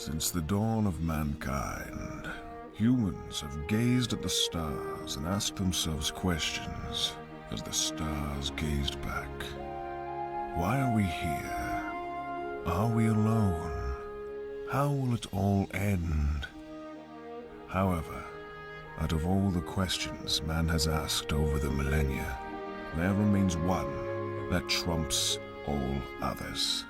Since the dawn of mankind, humans have gazed at the stars and asked themselves questions as the stars gazed back. Why are we here? Are we alone? How will it all end? However, out of all the questions man has asked over the millennia, there remains one that trumps all others.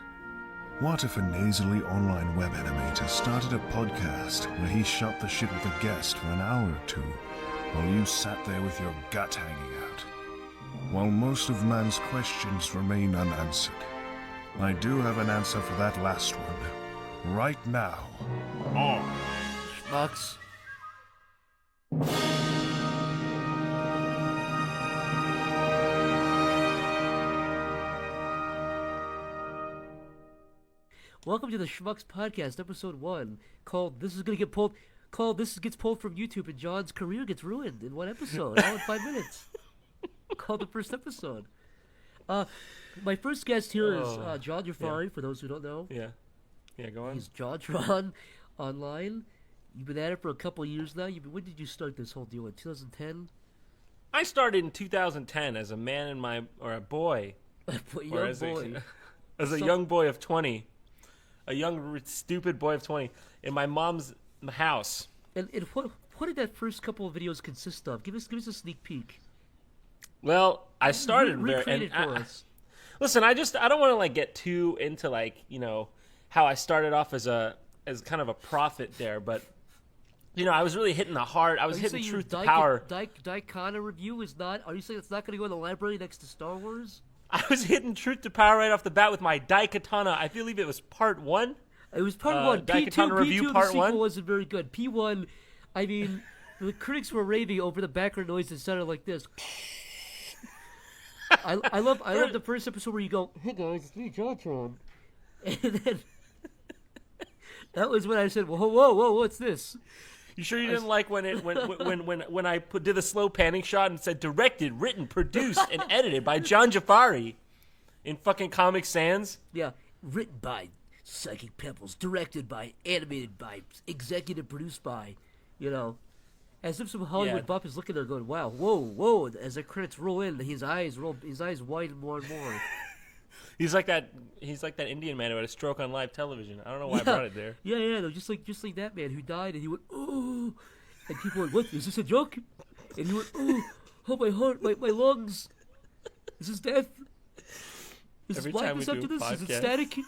What if a nasally online web animator started a podcast where he shot the shit with a guest for an hour or two while you sat there with your gut hanging out? While most of man's questions remain unanswered, I do have an answer for that last one, right now. SCHMUCKS. Welcome to the SCHMUCKS podcast, episode 1, called "This is gonna get pulled." Called "This gets pulled from YouTube and John's career gets ruined in one episode, all in 5 minutes." Called the first episode. My first guest here is John Jafari. For those who don't know, Go on. he's Jontron online. You've been at it for a couple of years now. When did you start this whole deal? In 2010? I started in 2010 as a boy, as a young boy of 20, a young stupid boy of 20 in my mom's house. And what did that first couple of videos consist of? Give us a sneak peek. Well, I started recreate it for us. Listen, I don't want to get too into how I started off as kind of a prophet there, but I was really hitting the heart. I was hitting truth to power. Daikana review is not. Are you saying it's not going to go in the library next to Star Wars? I was hitting truth to power right off the bat with my Daikatana. I believe it was part 1. It was part 1. Daikatana review P2 part the sequel 1 wasn't very good. P1, I mean, the critics were raving over the background noise that sounded like this. I love the first episode where you go, "Hey guys, it's me, Jontron," and then that was when I said, "Whoa, what's this?" You sure you didn't like when I did the slow panning shot and said directed, written, produced, and edited by John Jafari in fucking Comic Sans? Yeah, written by Psychic Pebbles, directed by, animated by, executive produced by, as if some Hollywood buff is looking there going, "Wow, whoa!" As the credits roll in, his eyes widen more and more. He's like that Indian man who had a stroke on live television. I don't know why I brought it there. Yeah, no, just like that man who died, and he went, "Oh," and people went, "What? Is this a joke?" And he went, "Oh, my heart, my lungs. Is this death? Is Every this time we blackness after do a this? Is it podcast. static?"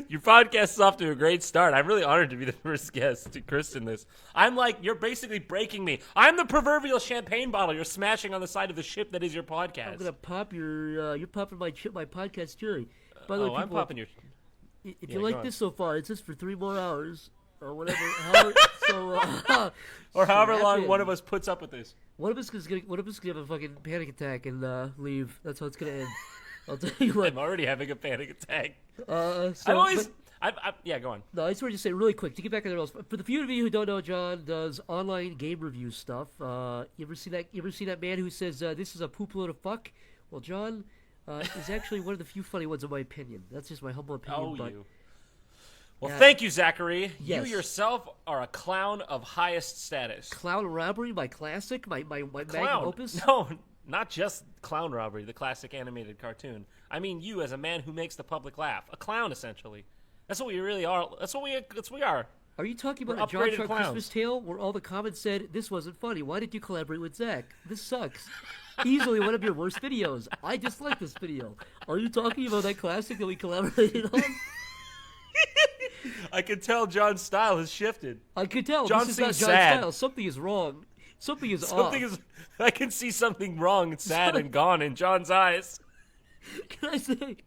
Your podcast is off to a great start. I'm really honored to be the first guest to christen this. I'm you're basically breaking me. I'm the proverbial champagne bottle you're smashing on the side of the ship that is your podcast. I'm gonna pop you're popping my podcast cherry. By the way, people, I'm popping your. If you like this so far, it's just for 3 more hours or whatever. Or however long in. one of us puts up with this. One of us is gonna have a fucking panic attack and leave. That's how it's gonna end. I'll tell you what. I'm already having a panic attack. Go on. No, I just wanted to say really quick to get back on the rails. For the few of you who don't know, John does online game review stuff. You ever seen that man who says this is a poop load of fuck? Well, John is actually one of the few funny ones in my opinion. That's just my humble opinion. Well, thank you, Zachary. Yes. You yourself are a clown of highest status. Clown Robbery, my classic, my magnum opus. No, not just Clown Robbery, the classic animated cartoon. I mean you as a man who makes the public laugh. A clown, essentially. That's what we really are. That's what we are. Are you talking about a Upgraded Jontron clowns. Christmas Tale where all the comments said, "This wasn't funny. Why did you collaborate with Zach? This sucks." Easily one of your worst videos. I dislike this video. Are you talking about that classic that we collaborated on? I can tell John's style has shifted. I could tell. John this is not seems John's sad. style. Something is wrong. Something is off. I can see something wrong, sad, and gone in John's eyes. Can I say?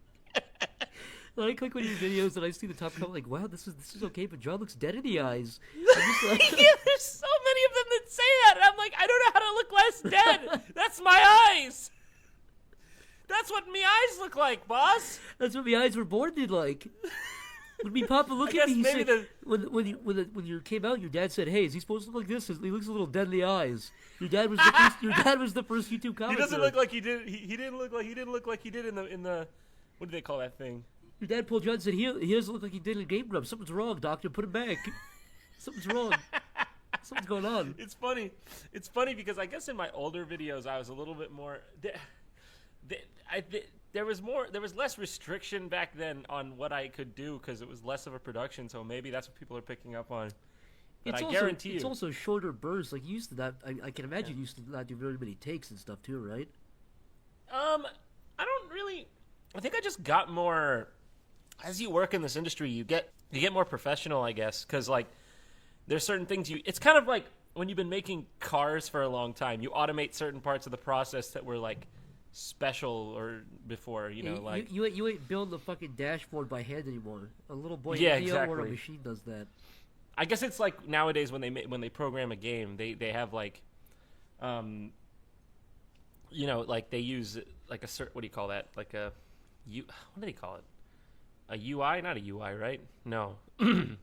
When I click on your videos and I see the top comment, wow, this is okay, but John looks dead in the eyes. I'm just like, Yeah, there's so many of them that say that, and I'm like, I don't know how to look less dead. That's my eyes. That's what me eyes look like, boss. That's what my eyes were born in like. When me Papa look at me, he said, when you came out, your dad said, "Hey, is he supposed to look like this? He looks a little dead in the eyes." Your dad was the first YouTube commenter. He doesn't look like he did. He didn't look like he did in the what do they call that thing? Your dad pulled you out and said, he doesn't look like he did in Game Grumps. Something's wrong, doctor. Put him back. Something's wrong. Something's going on. It's funny. It's funny because I guess in my older videos I was a little bit more. There was less restriction back then on what I could do because it was less of a production. So maybe that's what people are picking up on. But I guarantee you, it's also shorter bursts. Like you used to not. I can imagine you used to not do very many takes and stuff too, right? I don't really. I think I just got more. As you work in this industry, you get more professional, I guess, because like there's certain things it's kind of like when you've been making cars for a long time, you automate certain parts of the process that were like special or before, like you ain't building the fucking dashboard by hand anymore. A little boy exactly. or a machine does that. I guess it's like nowadays when they program a game, they have like, like they use like what do you call that? Like what do they call it? A UI? Not a UI, right? No. An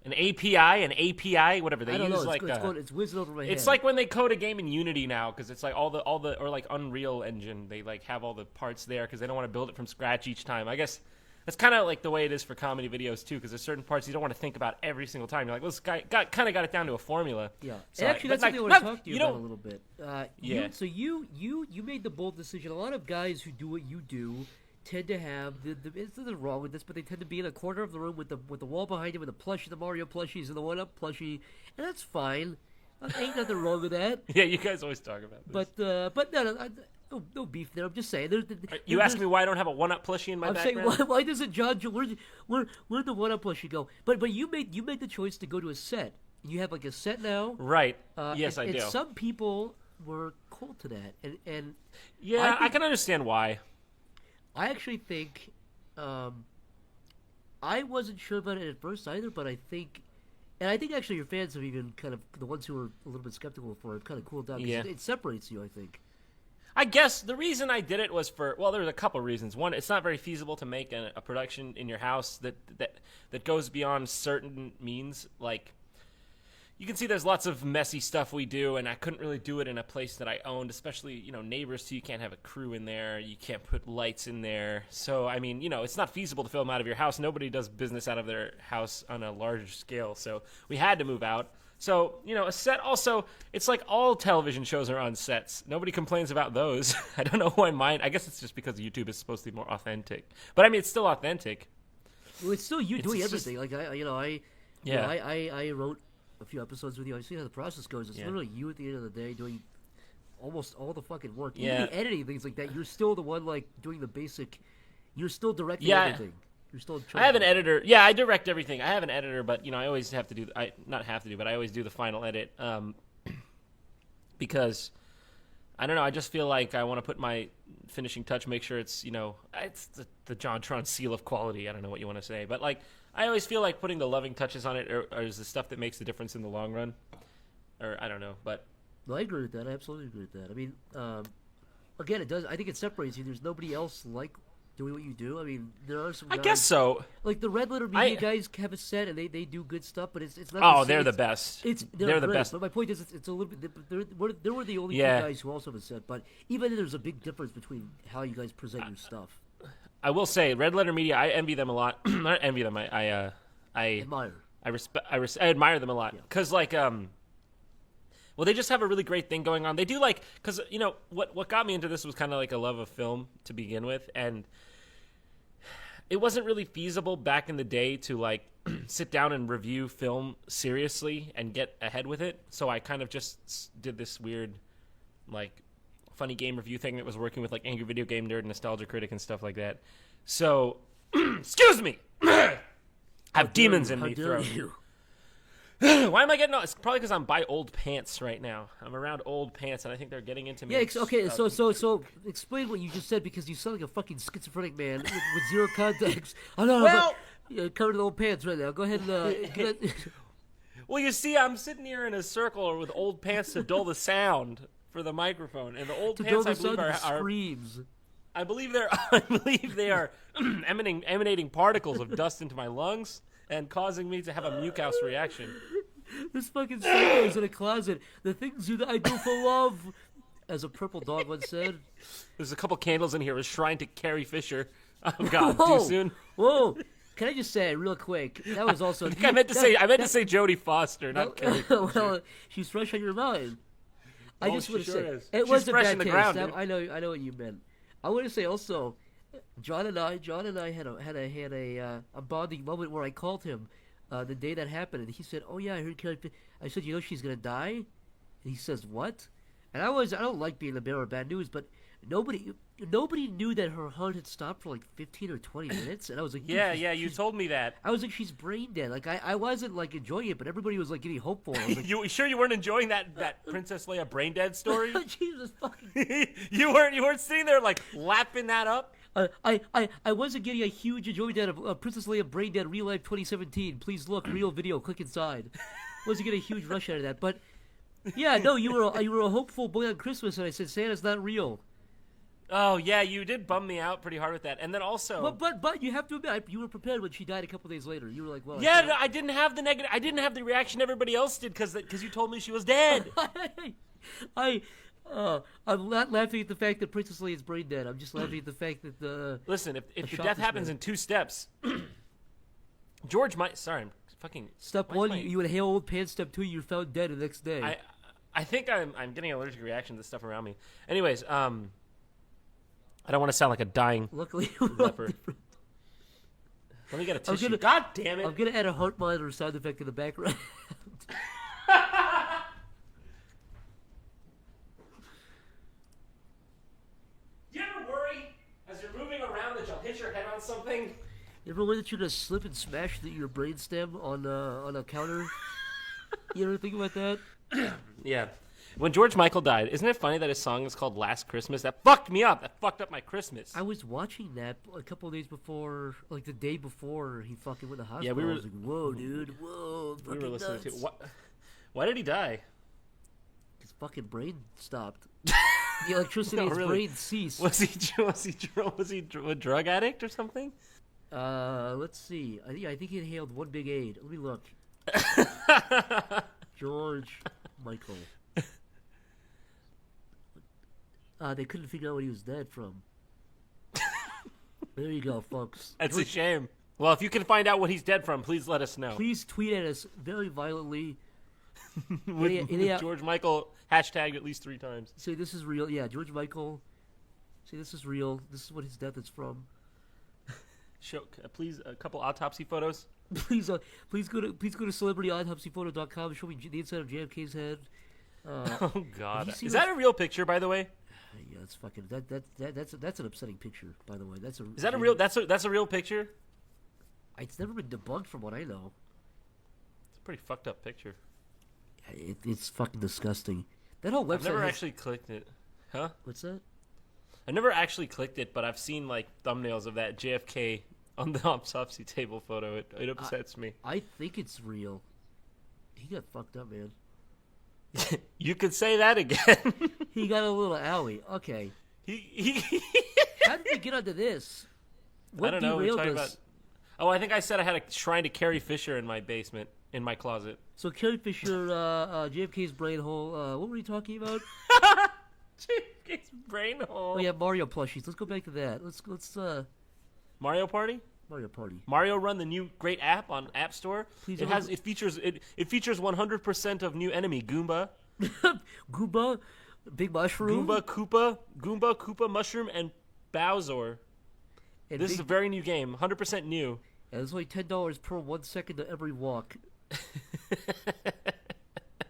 API, whatever they use. I don't know. It's it's whizzing over my head. It's like when they code a game in Unity now, because it's like all the or like Unreal Engine. They like have all the parts there because they don't want to build it from scratch each time. I guess that's kind of like the way it is for comedy videos too, because there's certain parts you don't want to think about every single time. You're like, well, this guy got it down to a formula. Yeah. So, actually, that's something I want to talk to you about a little bit. So you made the bold decision. A lot of guys who do what you do tend to have there's nothing wrong with this, but they tend to be in a corner of the room with the wall behind them, with the plushie, the Mario plushies, and the 1-Up plushie, and that's fine. Ain't nothing wrong with that. Yeah, you guys always talk about this. But no beef there. I'm just saying. You asked me why I don't have a 1-Up plushie in my background. I'm saying why doesn't John? Where'd the 1-Up plushie go? But you made the choice to go to a set. You have like a set now, right? Yes, I do. Some people were cold to that, and yeah, I can understand why. I actually think, I wasn't sure about it at first either, but I think actually your fans have even kind of, the ones who are a little bit skeptical for it, kind of cooled down. Yeah. It separates you, I think. I guess the reason I did it was there's a couple reasons. One, it's not very feasible to make a production in your house that goes beyond certain means. Like, you can see there's lots of messy stuff we do, and I couldn't really do it in a place that I owned, especially, neighbors, so you can't have a crew in there. You can't put lights in there. So, I mean, it's not feasible to film out of your house. Nobody does business out of their house on a large scale, so we had to move out. So, a set also, it's like all television shows are on sets. Nobody complains about those. I don't know why mine, I guess it's just because YouTube is supposed to be more authentic. But, I mean, it's still authentic. Well, it's still you doing everything. Like, I wrote a few episodes with you. I see how the process goes. It's literally you at the end of the day doing almost all the fucking work. Even the editing, things like that. You're still the one like doing the basic. You're still directing everything. You're still. I have an editor. Yeah, I direct everything. I have an editor, but I always have to do. I always do the final edit. Because I don't know. I just feel like I want to put my finishing touch. Make sure it's it's the Jontron seal of quality. I don't know what you want to say, but like. I always feel like putting the loving touches on it is the stuff that makes the difference in the long run. Or, I don't know, but... Well, I agree with that. I absolutely agree with that. I mean, again, it does. I think it separates you. There's nobody else like doing what you do. I mean, there are some guys... I guess so. Like, the Red Letter Media guys have a set, and they do good stuff, but it's not... Oh, they're the best. They're the best. But my point is, it's a little bit... They were the only two guys who also have a set, but even then, there's a big difference between how you guys present your stuff. I will say, Red Letter Media, I envy them a lot. Not envy them, I admire. I admire them a lot. Because, well, they just have a really great thing going on. They do, because, what got me into this was kind of like a love of film to begin with. And it wasn't really feasible back in the day to, sit down and review film seriously and get ahead with it. So I kind of just did this weird, funny game review thing that was working with Angry Video Game Nerd, Nostalgia Critic, and stuff like that. So, excuse me, I have demons in me throat. Why am I getting? It's probably because I'm by old pants right now. I'm around old pants, and I think they're getting into me. Yeah. Okay. So explain what you just said, because you sound like a fucking schizophrenic man with zero context. I don't know. Well, covered in old pants right now. Go ahead and. Well, you see, I'm sitting here in a circle with old pants to dull the sound for the microphone, and the old pants I believe are screams. I believe they are emanating particles of dust into my lungs and causing me to have a mucus reaction. This fucking psycho is in a closet. The things I do for love, as a purple dog once said. There's a couple candles in here. A shrine to Carrie Fisher. Oh God, Whoa. too soon. Whoa! Can I just say real quick? That was also. I meant to say Jodie Foster, not Carrie. Well, she's fresh on your mind. I Oh, just she want to sure say is. it She's was a fresh bad in the taste. ground, dude. I know what you meant. I want to say also, John and I had a bonding moment where I called him the day that happened, and he said, "Oh yeah, I heard Carrie." I said, "You know she's gonna die," and he says, "What?" And I don't like being the bearer of bad news, but nobody knew that her heart had stopped for like 15 or 20 minutes, and I was like, Yeah, "Dude, yeah, you told me that. I was like, she's brain dead. Like I wasn't like enjoying it, but everybody was like getting hopeful. I was like, You sure you weren't enjoying that Princess Leia brain dead story? Jesus fucking. you weren't sitting there like lapping that up. I wasn't getting a huge enjoyment out of Princess Leia Brain Dead Real Life 2017. Please look, real video. Click inside. Wasn't getting a huge rush out of that, but yeah, no, you were a hopeful boy on Christmas, and I said Santa's not real. Oh yeah, you did bum me out pretty hard with that, and then also. But you have to admit, you were prepared when she died a couple days later. You were like, well, Yeah, no, I didn't have the negative. I didn't have the reaction everybody else did because you told me she was dead. I'm not laughing at the fact that Princess Leia is brain dead. I'm just laughing at the fact that the. Listen, if the shot death was happens made. in 2 steps, George might. Sorry, I'm fucking. Step why is one, my- you inhale old pants. Step two, you're found dead the next day. I think I'm getting an allergic reaction to stuff around me. Anyways, I don't want to sound like a dying Luckily, leper. Let me get a tissue. gonna- God damn it! I'm gonna add a heart monitor sound effect in the background. Do you ever worry as you're moving around that you'll hit your head on something? You ever worry that you're gonna slip and smash your brainstem on a counter? You ever think about that? Yeah. When George Michael died, isn't it funny that his song is called Last Christmas? That fucked me up. That fucked up my Christmas. I was watching that a couple of days before, like the day before he fucking went to the hospital. Yeah, we were- I was like, whoa, dude, whoa, we were fucking listening nuts. to. Why did he die? His fucking brain stopped. The electricity in No, his really. brain ceased. Was he a drug addict or something? Let's see. I think he inhaled one big aid. Let me look. George Michael. They couldn't figure out what he was dead from. There you go, folks. That's a shame. Well, if you can find out what he's dead from, please let us know. Please tweet at us very violently. with yeah. George Michael hashtag at least 3 times. Say this is real. Yeah, George Michael. Say this is real. This is what his death is from. Show, please, a couple autopsy photos. Please go to celebrityautopsyphoto.com and show me the inside of JFK's head. Oh God, you seen is the- that a real picture, by the way? Yeah, it's fucking that's an upsetting picture. By the way, Is that a real? That's a real picture. It's never been debunked from what I know. It's a pretty fucked up picture. It's fucking disgusting. That whole website. I've never has- actually clicked it. Huh? What's that? I never actually clicked it, but I've seen like thumbnails of that JFK on the autopsy table photo. It upsets me. I think it's real. He got fucked up, man. You could say that again. He got a little owie. Okay. he How did we get onto this? What I don't know. We're derailed talking us? about. Oh, I think I said I had a shrine to Carrie Fisher in my basement, in my closet. So Carrie Fisher, JFK's brain hole. What were we talking about? JFK's brain hole. Oh yeah, Mario plushies. Let's go back to that. Let's Mario Party. Mario Party. Mario Run, the new great app on App Store. Please It don't- has it features 100% of new enemy Goomba, Goomba, Big Mushroom. Goomba, Koopa, Mushroom, and Bowser. And This is a very new game, 100% new. and it's only $10 per 1 second to every walk.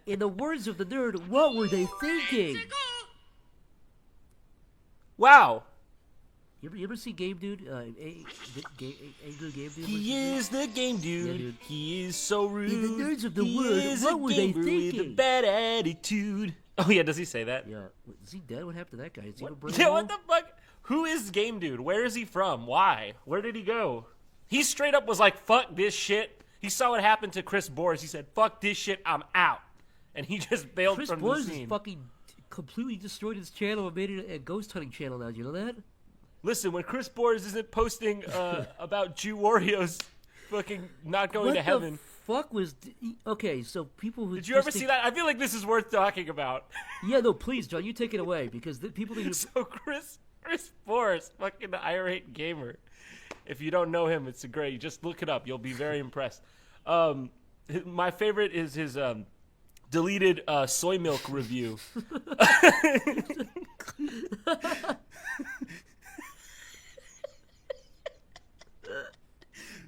In the words of the nerd, what were they thinking? Wow. You ever see Game Dude? Angry Game Dude? He is the game dude. Yeah, dude. He is so rude. In the nerds of the he word, is what a were they gamer with a thinking? bad attitude. Oh yeah, does he say that? Yeah. Is he dead? What happened to that guy? Is he a What, brain yeah, hole? what the fuck? Who is Game Dude? Where is he from? Why? Where did he go? He straight up was like, fuck this shit. He saw what happened to Chris Boris. He said, fuck this shit, I'm out. And he just bailed Chris from Boyles the has scene. fucking completely destroyed his channel and made it a ghost hunting channel now. Do you know that? Listen, when Chris Boris isn't posting about Jew Warriors fucking not going What to the heaven. fuck was... Okay, so people who... Did you ever see that? I feel like this is worth talking about. Yeah, no, please, John, you take it away, because the people that... So Chris Boris, fucking irate gamer, If you don't know him, it's a great. Just look it up. You'll be very impressed. My favorite is his deleted soy milk review.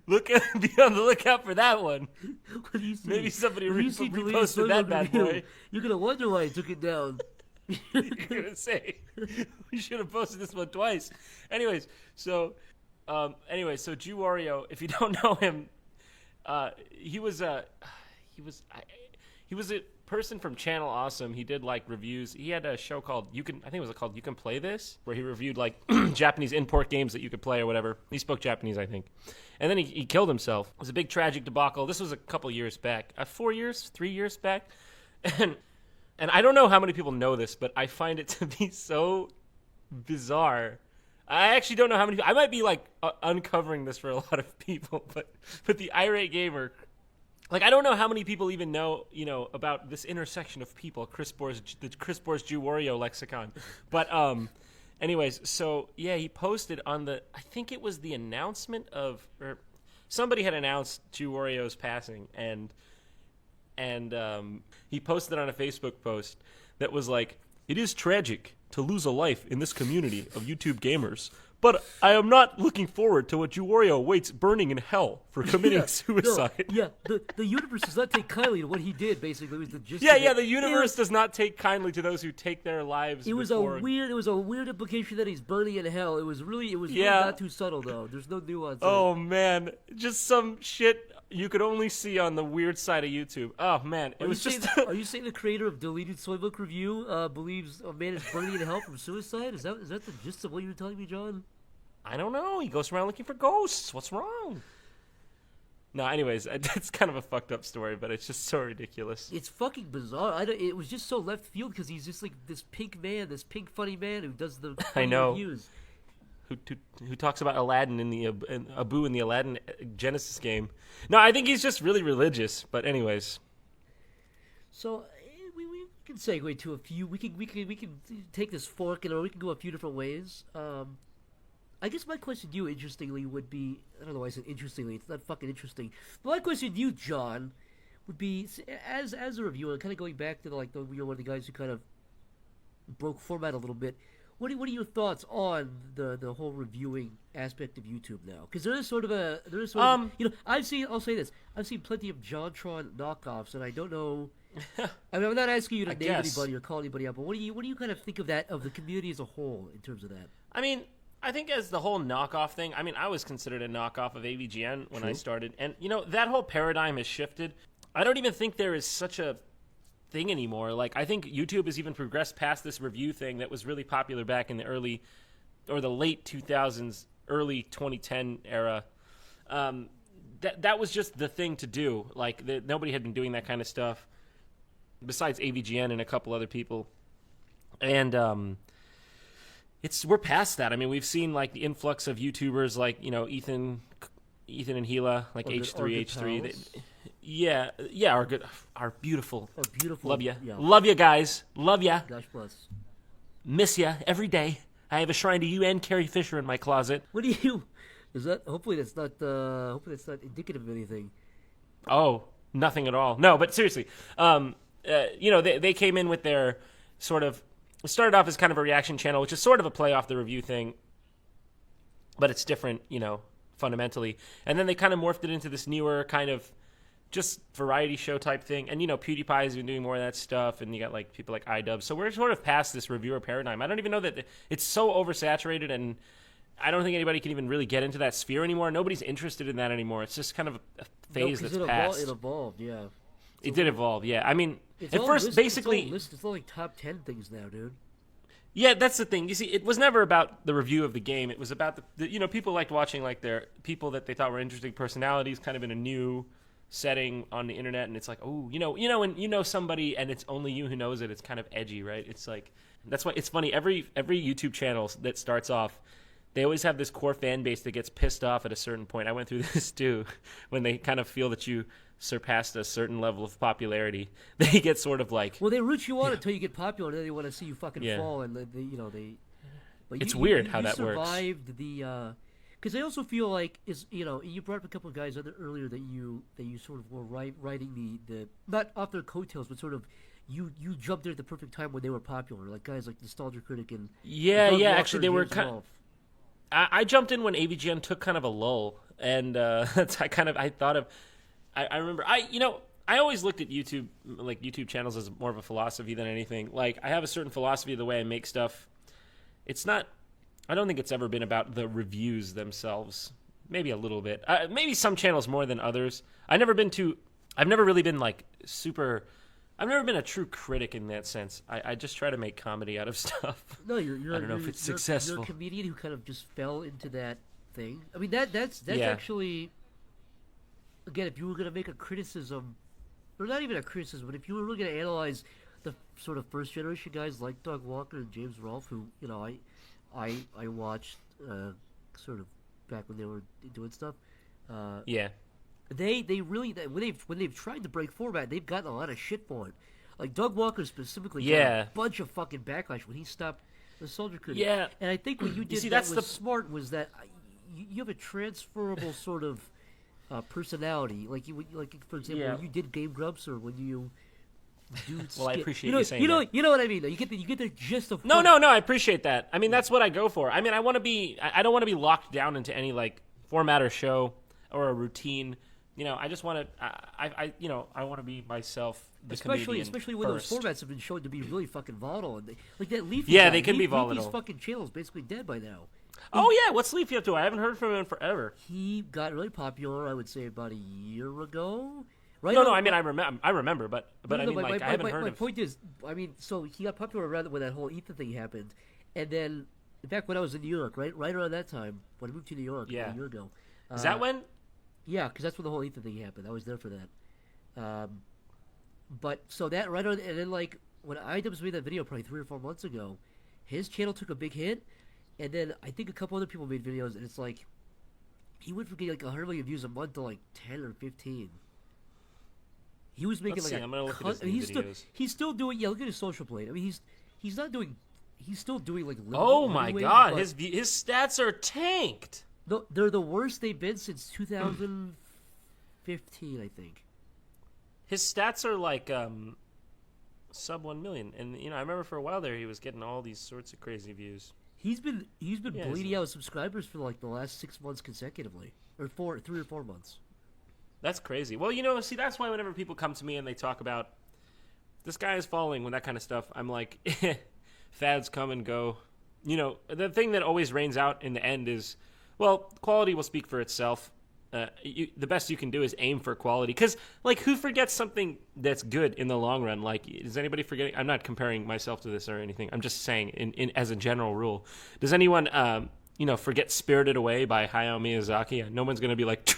Be on the lookout for that one. Maybe somebody reposted that bad boy. You're gonna wonder why I took it down. You're gonna say we should have posted this one twice. Anyways, so Jew Wario, if you don't know him, he was a person from Channel Awesome. He did like reviews. He had a show called You Can Play This, where he reviewed like Japanese import games that you could play or whatever. He spoke Japanese, I think. And then he killed himself. It was a big tragic debacle. This was a couple years back. 3 years back. And I don't know how many people know this, but I find it to be so bizarre. I actually don't know how many people. I might be like uncovering this for a lot of people, but the irate gamer, like, I don't know how many people even know, about this intersection of people, the Chris Bohr's Jew Wario lexicon. But anyways, so yeah, he posted on I think it was the announcement or somebody had announced Jew Wario's passing, and he posted on a Facebook post that was like, "It is tragic to lose a life in this community of YouTube gamers, but I am not looking forward to what Jew Wario awaits burning in hell for committing suicide." No, the universe does not take kindly to what he did. Basically, was the gist. The universe does not take kindly to those who take their lives. It was a weird implication that he's burning in hell. It was really not too subtle though. There's no nuance. Oh man, just some shit you could only see on the weird side of YouTube. Oh man, Are you saying the creator of Deleted Soy Milk Review believes a man is burning in hell from suicide? Is that the gist of what you were telling me, John? I don't know. He goes around looking for ghosts. What's wrong? No, anyways, it's kind of a fucked up story, but it's just so ridiculous. It's fucking bizarre. It was just so left field because he's just like this pink funny man who does the reviews. Who talks about Aladdin in Abu in the Aladdin Genesis game. No, I think he's just really religious, but anyways. So we can segue to a few. We can take this fork and we can go a few different ways. I guess my question to you, interestingly, would be, I don't know why I said interestingly, it's not fucking interesting. But my question to you, John, would be, as a reviewer, kind of going back to you're one of the guys who kind of broke format a little bit. What are your thoughts on the whole reviewing aspect of YouTube now? Because I'll say this, I've seen plenty of Jontron knockoffs, and I don't know. I mean, I'm not asking you to name anybody or call anybody out, but what do you kind of think of that, of the community as a whole, in terms of that? I mean, I think as the whole knockoff thing, I mean, I was considered a knockoff of AVGN when I started. And, that whole paradigm has shifted. I don't even think there is such a thing anymore. Like, I think YouTube has even progressed past this review thing that was really popular back in the late 2000s, early 2010 era. That was just the thing to do. Like, nobody had been doing that kind of stuff besides AVGN and a couple other people. And, we're past that. I mean, we've seen like the influx of YouTubers like, Ethan and Gila, like H3H3. Our beautiful. Love ya. Yeah. Love ya, guys. Love ya. Gosh bless. Miss ya every day. I have a shrine to you and Carrie Fisher in my closet. What do you? Is that? Hopefully that's not indicative of anything. Oh, nothing at all. No, but seriously, they came in with their sort of. It started off as kind of a reaction channel, which is sort of a play off the review thing, but it's different, fundamentally. And then they kind of morphed it into this newer kind of just variety show type thing. And, PewDiePie has been doing more of that stuff, and you got like people like iDub. So we're sort of past this reviewer paradigm. I don't even know that it's so oversaturated, and I don't think anybody can even really get into that sphere anymore. Nobody's interested in that anymore. It's just kind of a phase that's passed. It evolved, yeah. It did evolve, yeah. I mean, at first, basically... It's all like top 10 things now, dude. Yeah, that's the thing. You see, it was never about the review of the game. It was about the people liked watching like their people that they thought were interesting personalities kind of in a new setting on the internet. And it's like, oh, when somebody and it's only you who knows it, it's kind of edgy, right? It's like, that's why it's funny. Every YouTube channel that starts off, they always have this core fan base that gets pissed off at a certain point. I went through this too, when they kind of feel that you surpassed a certain level of popularity. They get sort of like... Well, they root you on until you get popular, and then they want to see you fucking fall, and they... But it's weird how that works. You survived the... because I also feel like you brought up a couple of guys earlier that you sort of were writing the not off their coattails, but sort of you jumped in at the perfect time when they were popular, like guys like Nostalgia Critic and Yeah, Doug yeah. Walker Actually, they and were James kind. Rolfe. I jumped in when AVGN took kind of a lull, and I remember I always looked at YouTube channels as more of a philosophy than anything. Like I have a certain philosophy of the way I make stuff. It's not. I don't think it's ever been about the reviews themselves. Maybe a little bit. Maybe some channels more than others. I've never really been like super. I've never been a true critic in that sense. I just try to make comedy out of stuff. No, you're I don't know if it's successful. You're a comedian who kind of just fell into that thing. I mean, that's Yeah. actually, again, if you were going to make a criticism, or not even a criticism, but if you were really going to analyze the sort of first generation guys like Doug Walker and James Rolfe, who I watched sort of back when they were doing stuff. Yeah. They really when they've tried to break format, they've gotten a lot of shit for it. Like Doug Walker specifically got Yeah. a bunch of fucking backlash when he stopped the Soldier Critic. Yeah. And I think what you did see, that that's was the- smart was that you have a transferable sort of personality. Like for example, Yeah. when you did Game Grumps or when you do Well, I skit- appreciate you you saying that. You know what I mean? Though. You get the gist of No, what- I appreciate that. I mean, that's what I go for. I mean, I want to be. I don't want to be locked down into any like format or show or a routine. I just want to. I want to be myself. The comedian especially when first. those formats have been shown to be really fucking volatile. And like that Leafy Yeah, guy, they can be Leafy's volatile. fucking channel is basically dead by now. Oh yeah, what's Leafy up to? I haven't heard from him in forever. He got really popular, I would say, about a year ago. Right? No, I mean I remember, but No, I mean like I haven't heard my of. point is, I mean, so he got popular around when that whole Ethan thing happened, and then back when I was in New York, right around that time when I moved to New York Yeah. a year ago. Is that when? Yeah, because that's when the whole Ethan thing happened. I was there for that. But so that right on, and then like when iDubbbz made that video probably 3 or 4 months ago, his channel took a big hit, and then I think a couple other people made videos, and it's like he went from getting like 100 million views a month to like 10 or 15. He was making Let's like see, I'm gonna look at his new videos. he's still doing. Yeah, look at his social plate. I mean, he's not doing. He's still doing like. Oh my living god, wage, his stats are tanked. but they're the worst they've been since 2015, I think. His stats are like sub 1 million, and I remember for a while there he was getting all these sorts of crazy views. He's been Yeah, bleeding out subscribers for like the last 6 months consecutively, or 3 or 4 months. That's crazy. Well, see, that's why whenever people come to me and they talk about this guy is falling when that kind of stuff, I'm like, fads come and go. The thing that always reigns out in the end is, well, quality will speak for itself. The best you can do is aim for quality. Because, like, who forgets something that's good in the long run? Like, is anybody forgetting? I'm not comparing myself to this or anything. I'm just saying, in as a general rule. Does anyone, forget Spirited Away by Hayao Miyazaki? No one's going to be like,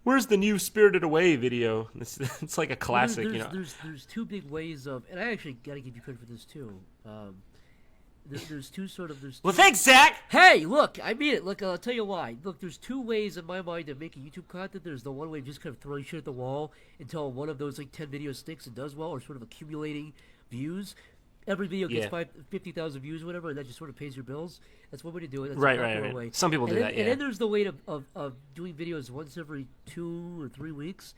where's the new Spirited Away video? It's like a classic, There's two big ways of, and I actually got to give you credit for this too. There's two sort of Well, thanks, Zach. Hey, look, I mean it. Look, I'll tell you why. Look, there's two ways in my mind of making YouTube content. There's the one way of just kind of throwing shit at the wall until one of those like 10 videos sticks and does well, or sort of accumulating views. Every video gets Yeah. 50,000 views or whatever, and that just sort of pays your bills. That's one way to do it. That's Right, a popular right. way. Some people do And that, then, yeah. And then there's the way of doing videos once every 2 or 3 weeks,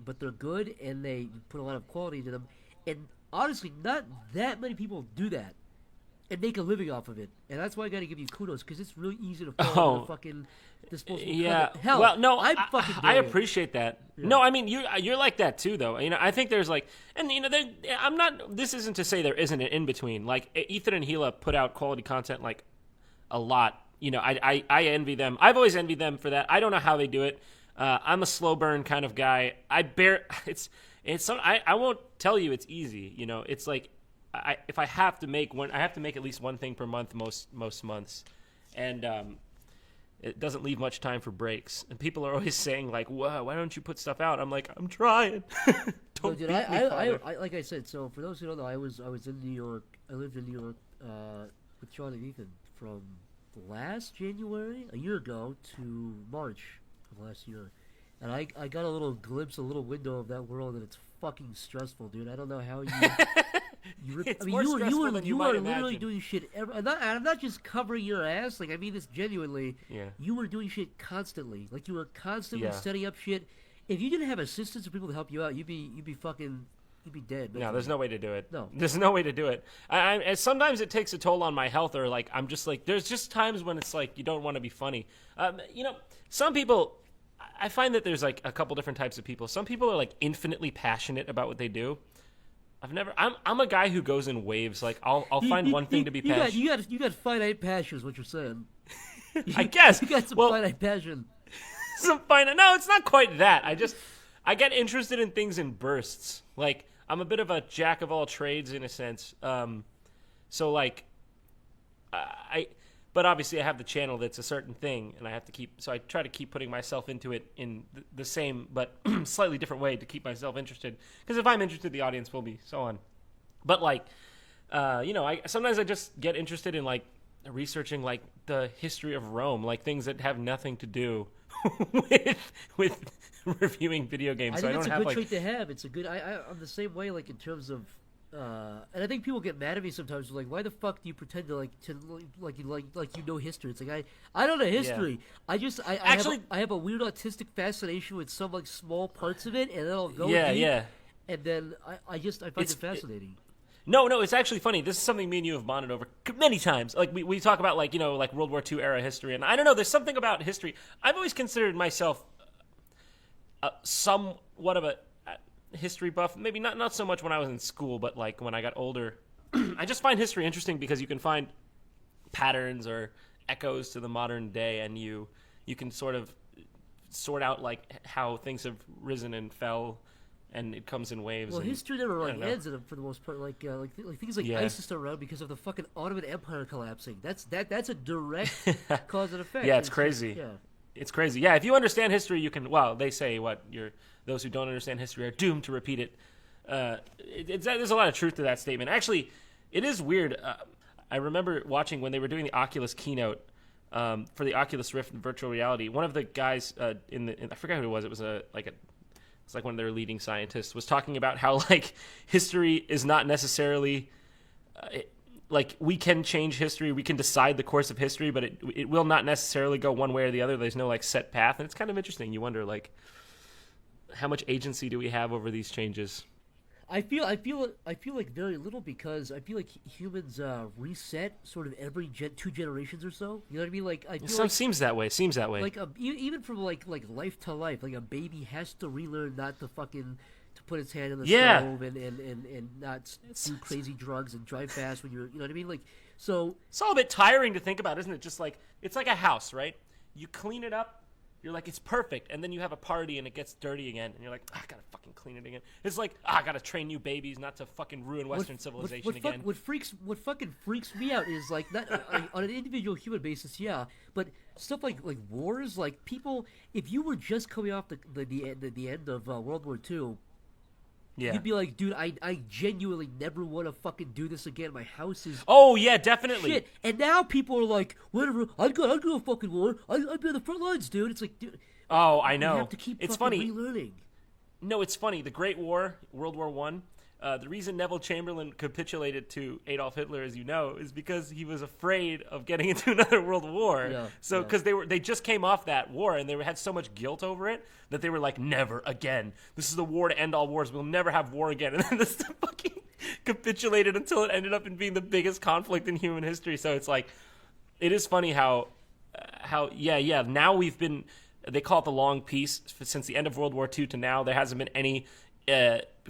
but they're good and they put a lot of quality into them. And honestly, not that many people do that and make a living off of it. And that's why I got to give you kudos, because it's really easy to fall into fucking disposable Yeah. content. Hell, well, no, I'm fucking I doing it. appreciate that. No, I mean you're like that too, though. I think there's like, and I'm not. This isn't to say there isn't an in between. Like Ethan and Gila put out quality content like a lot. I envy them. I've always envied them for that. I don't know how they do it. I'm a slow burn kind of guy. I won't tell you it's easy. It's like if I have to make one, I have to make at least one thing per month most months, and it doesn't leave much time for breaks. And people are always saying like, "Whoa, why don't you put stuff out?" I'm like, I'm trying. Don't dude, beat me, Father. I like I said. So for those who don't know, I was in New York. I lived in New York with Sean and Ethan from last January, a year ago, to March of last year, and I got a little glimpse, a little window of that world, and it's fucking stressful, dude. I don't know how you. It's more stressful than you might are literally imagine. doing shit. I'm not just covering your ass. Like I mean this genuinely. Yeah. You were doing shit constantly. Like you were constantly Yeah. setting up shit. If you didn't have assistants or people to help you out, you'd be dead. No, there's no way to do it. No. There's no way to do it. And sometimes it takes a toll on my health, or like I'm just like there's just times when it's like you don't want to be funny. Some people. I find that there's like a couple different types of people. Some people are like infinitely passionate about what they do. I'm a guy who goes in waves. Like I'll find one thing to be passionate. You got finite passion, is what you're saying. I guess You got some well, finite passion. No, it's not quite that. I get interested in things in bursts. Like I'm a bit of a jack of all trades in a sense. So like but obviously I have the channel that's a certain thing, and I have to so I try to keep putting myself into it in the same but slightly different way to keep myself interested. Because if I'm interested, the audience will be, so on. But like, sometimes I just get interested in like researching like the history of Rome, like things that have nothing to do with reviewing video games. I So think it's don't a have good like trait to have. It's a good. I'm the same way. Like in terms of, and I think people get mad at me sometimes. Like, why the fuck do you pretend to you know history? It's like I don't know history. I have a weird autistic fascination with some like small parts of it, and then I'll go deep, and then I find it fascinating. No, it's actually funny. This is something me and you have bonded over many times. Like we talk about like like World War II era history, and I don't know. There's something about history. I've always considered myself somewhat of a history buff. Maybe not so much when I was in school, but like when I got older, I just find history interesting because you can find patterns or echoes to the modern day, and you can sort of sort out like how things have risen and fell. And it comes in waves. Well, and, history never ends in it for the most part. Like things like ISIS are around because of the fucking Ottoman Empire collapsing. That's a direct cause and effect. Yeah, it's crazy. It's crazy. Yeah, if you understand history, you can. Well, they say those who don't understand history are doomed to repeat it. There's a lot of truth to that statement. Actually, it is weird. I remember watching when they were doing the Oculus keynote for the Oculus Rift and virtual reality. One of the guys I forgot who it was. It was it's like one of their leading scientists was talking about how like history is not necessarily like we can change history, we can decide the course of history, but it will not necessarily go one way or the other. There's no like set path, and it's kind of interesting. You wonder like how much agency do we have over these changes? I feel like very little because I feel like humans reset sort of every 2 generations or so. You know what I mean? Like I feel Seems that way. Like even from like life to life, like a baby has to relearn not to fucking to put its hand on the stove and not do crazy drugs and drive fast when you know what I mean? Like so it's all a bit tiring to think about, isn't it? Just like it's like a house, right? You clean it up. You're like, it's perfect, and then you have a party and it gets dirty again, and you're like, I gotta fucking clean it again. It's like, I gotta train new babies not to fucking ruin Western civilization again. What fucking freaks me out is like not on an individual human basis, yeah, but stuff like wars, like people. If you were just coming off the end of World War II. Yeah. You'd be like, dude, I genuinely never want to fucking do this again. My house is oh yeah, definitely shit. And now people are like, whatever, I'd go to a fucking war. I'd be on the front lines, dude. It's like, dude. Oh, I know. You have to keep it's fucking funny. relearning. No, it's funny. The Great War, World War One. The reason Neville Chamberlain capitulated to Adolf Hitler, as you know, is because he was afraid of getting into another world war. Yeah, so, because they just came off that war and they had so much guilt over it that they were like, never again. This is the war to end all wars. We'll never have war again. And then this fucking capitulated until it ended up in being the biggest conflict in human history. So it's like, it is funny how now we've been. They call it the long peace since the end of World War II to now. There hasn't been any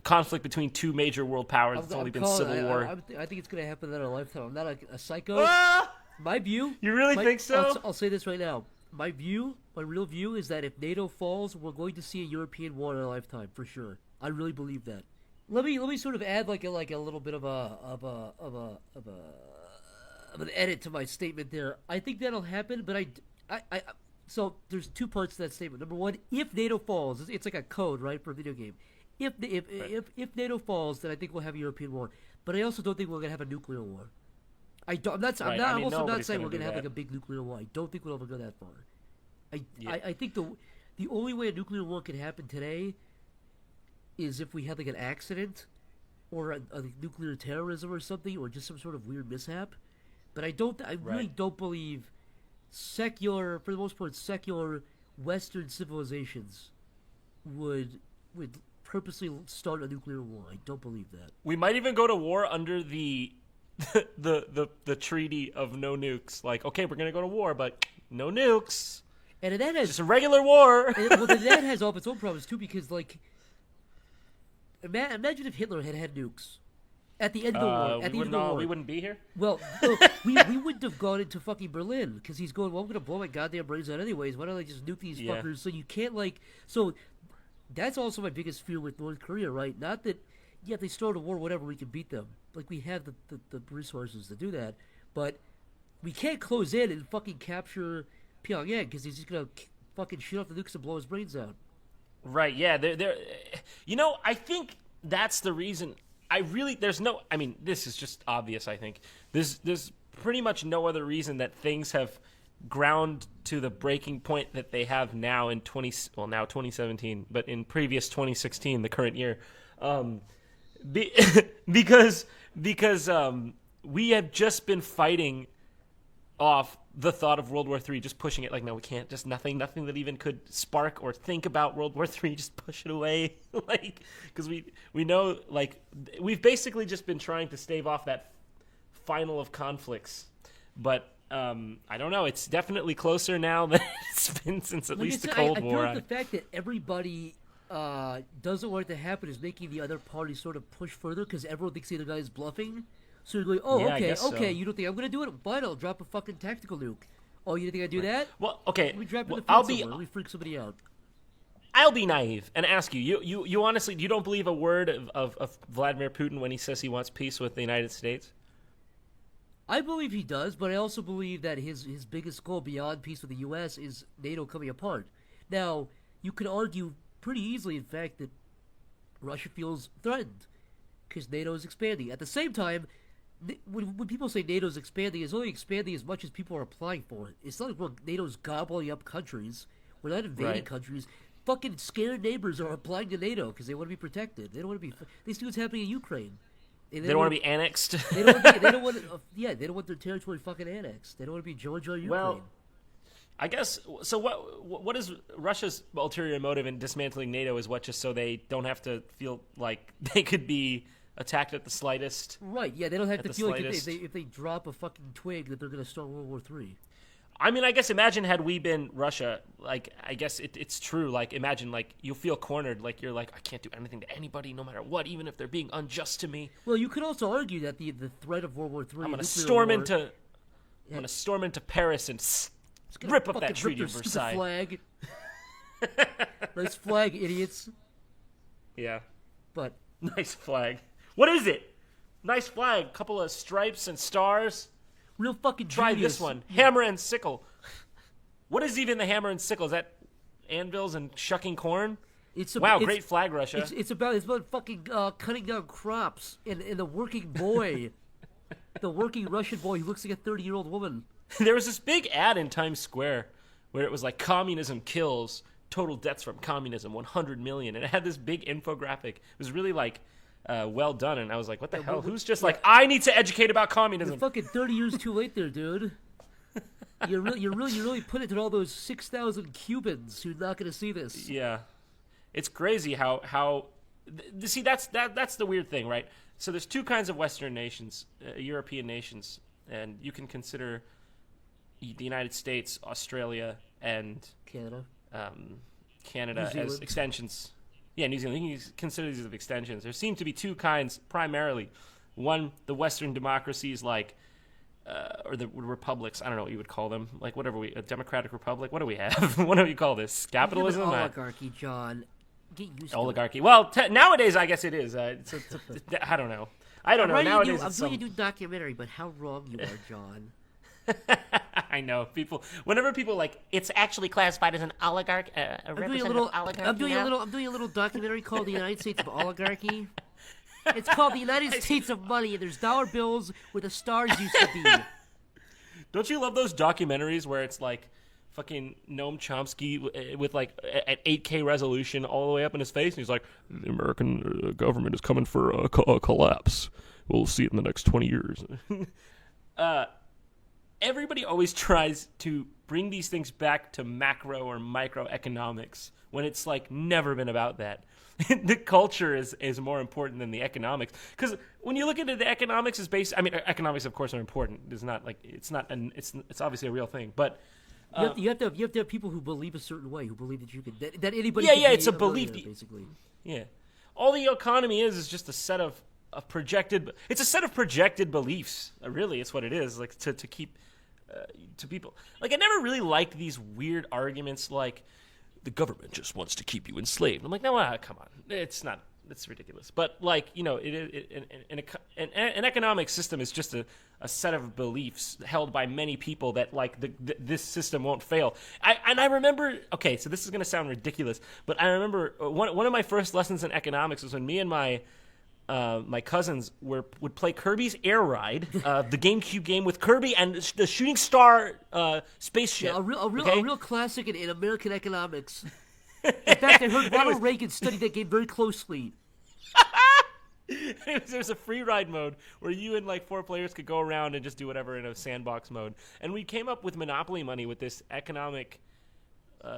conflict between 2 major world powers. It's only been civil war. I think it's going to happen in our lifetime. I'm not a psycho. Ah! My view. You really think so? I'll say this right now. My real view is that if NATO falls, we're going to see a European war in our lifetime for sure. I really believe that. Let me sort of add like a little bit of an edit to my statement there. I think that'll happen, but so there's 2 parts to that statement. Number 1, if NATO falls, it's like a code, right, for a video game. If NATO falls, then I think we'll have a European war. But I also don't think we're gonna have a nuclear war. I'm also not saying we're gonna have like a big nuclear war. I don't think we'll ever go that far. I think the only way a nuclear war can happen today is if we had like an accident or a nuclear terrorism or something, or just some sort of weird mishap. But I really don't believe secular, for the most part, secular Western civilizations would purposely start a nuclear war. I don't believe that. We might even go to war under the treaty of no nukes. Like, okay, we're gonna go to war, but no nukes. And that has just a regular war. Well, then that has all of its own problems too, because like, imagine if Hitler had nukes at the end of the war. At the end of the war, we wouldn't be here. Well, we wouldn't have gone into fucking Berlin, because he's going, well, I'm gonna blow my goddamn brains out anyways. Why don't I just nuke these fuckers? So you can't so. That's also my biggest fear with North Korea, right? Not that, yeah, if they start a war, whatever, we can beat them. Like, we have the resources to do that. But we can't close in and fucking capture Pyongyang, because he's just going to fucking shoot off the nukes and blow his brains out. Right, yeah. They're I think that's the reason. This is just obvious, I think. There's pretty much no other reason that things have ground to the breaking point that they have now in 2017, but in previous 2016, the current year, because we have just been fighting off the thought of World War III, just pushing it like, no, we can't, just nothing that even could spark or think about World War III, just push it away, like, because we know, like, we've basically just been trying to stave off that final of conflicts, but I don't know. It's definitely closer now than it's been since at least the Cold War. I feel like the fact that everybody doesn't want it to happen is making the other party sort of push further, because everyone thinks the other guy is bluffing. So you're going, okay, so. You don't think I'm going to do it? Fine, I'll drop a fucking tactical nuke. Oh, you think I do that? Well, okay. Let me drop it in the field somewhere. Let me freak somebody out. I'll be naive and ask you. You honestly, you don't believe a word of Vladimir Putin when he says he wants peace with the United States? I believe he does, but I also believe that his biggest goal beyond peace with the U.S. is NATO coming apart. Now, you could argue pretty easily, in fact, that Russia feels threatened because NATO is expanding. At the same time, when people say NATO is expanding, it's only expanding as much as people are applying for it. It's not like NATO's gobbling up countries. We're not invading countries. Fucking scared neighbors are applying to NATO because they want to be protected. They don't want to be. They see what's happening in Ukraine. They don't want to be annexed. They don't want their territory fucking annexed. They don't want to be Georgia or Ukraine. Well, I guess so. What is Russia's ulterior motive in dismantling NATO? Is what, just so they don't have to feel like they could be attacked at the slightest? Right. Yeah, they don't have to feel like if they drop a fucking twig that they're going to start World War III. I mean, I guess imagine had we been Russia, like, I guess it's true. Like, imagine, like, you feel cornered. Like, you're like, I can't do anything to anybody, no matter what, even if they're being unjust to me. Well, you could also argue that the threat of World War III. I'm going to storm into Paris and rip up that Treaty of Versailles. Flag. Nice flag, idiots. Yeah. But nice flag. What is it? Nice flag. Couple of stripes and stars. Real fucking Try genius. this one. Hammer and sickle. What is even the hammer and sickle? Is that anvils and shucking corn? Great flag, Russia. It's about fucking cutting down crops and the working boy. The working Russian boy who looks like a 30-year-old woman. There was this big ad in Times Square where it was like, communism kills, total deaths from communism, 100 million. And it had this big infographic. It was really like well done, and I was like, what the hell? Who's just like, I need to educate about communism? You're fucking 30 years too late there, dude. You're really putting it to all those 6,000 Cubans who're not going to see this. Yeah. It's crazy how see, that's the weird thing, right? So there's two kinds of Western nations, European nations, and you can consider the United States, Australia, and Canada as extensions. Yeah, New Zealand. You can consider these as extensions. There seem to be two kinds primarily. One, the Western democracies, like, or the republics. I don't know what you would call them. Like, whatever a democratic republic. What do we have? What do we call this? Capitalism? Oligarchy, John. Get used to oligarchy. It. Well, nowadays, I guess it is. I don't know. I don't know. Nowadays, I'm doing a new documentary, but how wrong you are, John. I know whenever people like, it's actually classified as an oligarch. I'm doing a little documentary called The United States of Oligarchy. It's called The United States of Money, and there's dollar bills where the stars used to be. Don't you love those documentaries where it's like fucking Noam Chomsky with like at 8K resolution all the way up in his face, and he's like, "The American government is coming for a collapse. We'll see it in the next 20 years." Everybody always tries to bring these things back to macro or microeconomics when it's like never been about that. The culture is more important than the economics, because when you look into the economics is based. I mean, economics of course are important. It's not like it's obviously a real thing, but You have to have people who believe a certain way, who believe that you can that anybody. Yeah, can yeah, be it's a belief, basically. Yeah, all the economy is just a set of projected. It's a set of projected beliefs. Really, it's what it is. Like to keep to people. Like I never really liked these weird arguments like the government just wants to keep you enslaved. I'm like, no, come on, it's not. It's ridiculous. But like an economic system is just a set of beliefs held by many people that like this system won't fail. I remember. Okay, so this is going to sound ridiculous, but I remember one of my first lessons in economics was when me and my cousins would play Kirby's Air Ride, the GameCube game with Kirby and the shooting star spaceship. Yeah, a real classic in American economics. In fact, I heard Ronald Reagan studied that game very closely. There's a free ride mode where you and like 4 players could go around and just do whatever in a sandbox mode. And we came up with Monopoly money with this economic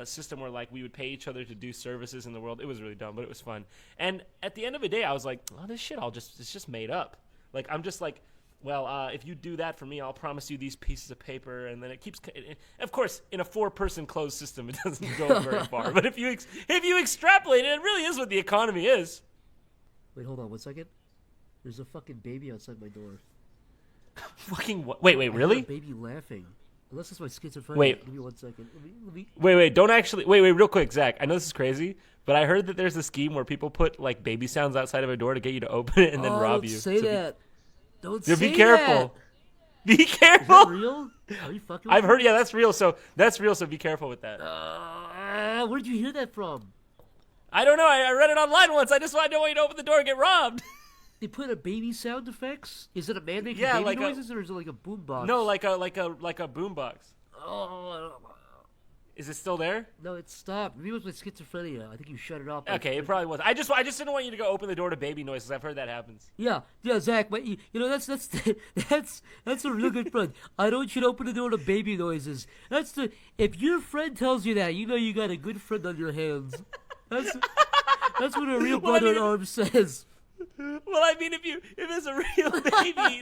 system where like we would pay each other to do services in the world. It was really dumb, but it was fun. And at the end of the day, I was like, oh, this shit, it's just made up. Like I'm just like, well, if you do that for me, I'll promise you these pieces of paper, and then it keeps. Of course, in a 4-person closed system, it doesn't go very far. But if you extrapolate it, it really is what the economy is. Wait, hold on 1 second. There's a fucking baby outside my door. Fucking what? Wait, I heard really? a baby laughing. Unless it's my schizophrenia. Wait. Give me 1 second. Let me... Wait, don't actually. Wait, real quick, Zach. I know this is crazy, but I heard that there's a scheme where people put like baby sounds outside of a door to get you to open it and then rob you. Don't say that. Don't say be careful. that. Be careful. Is that real? Are you fucking with I've me? heard. Yeah, that's real. So be careful with that. Where'd you hear that from? I don't know. I read it online once. I just want to know when you open the door and get robbed. They put a baby sound effects? Is it a man making Yeah, baby like noises, or is it like a boombox? No, like a boombox. Oh, Is it still there? no, it stopped. Maybe it was my schizophrenia. I think you shut it off. Okay, it probably was. I just didn't want you to go open the door to baby noises. I've heard that happens. Yeah, Zach. But you know that's a real good friend. I don't want you to open the door to baby noises. If your friend tells you that, you know you got a good friend on your hands. That's what a real brother in arms says. Well, I mean, if it's a real baby,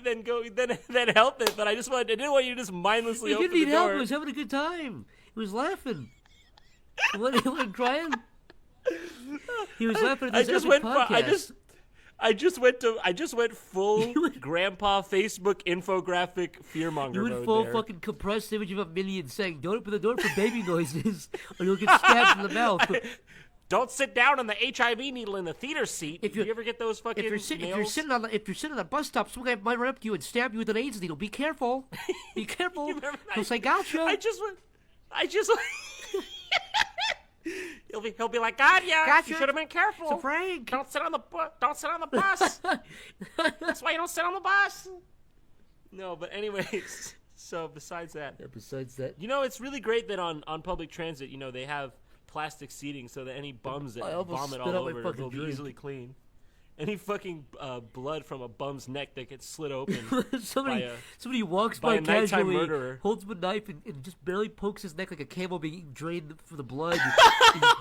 then help it. But I didn't want you to just mindlessly He open didn't need the door. help. He was having a good time. He was laughing. He wasn't crying. He was laughing at this epic podcast. I just went full grandpa Facebook infographic fearmonger You mode went full there. fucking compressed image of a minion saying, "Don't open the door for baby noises, or you'll get stabbed in the mouth." Don't sit down on the HIV needle in the theater seat. If you ever get those fucking if you're nails? sitting on a bus stop, some guy might run up to you and stab you with an AIDS needle. Be careful. Be careful. You remember that? He'll say, "Gotcha." I just went. He'll be like, God, yeah, Gotcha. you should have been careful. It's a prank. Don't sit on the bus. That's why you don't sit on the bus. No, but anyways. So besides that, Besides that, you know, it's really great that on public transit, you know, they have plastic seating so that any bums that I almost vomit spit all out my over fucking will be drink. easily clean. Any fucking blood from a bum's neck that gets slit open. somebody walks by by a nighttime casually, murderer. holds up a knife, and just barely pokes his neck like a camel being drained for the blood.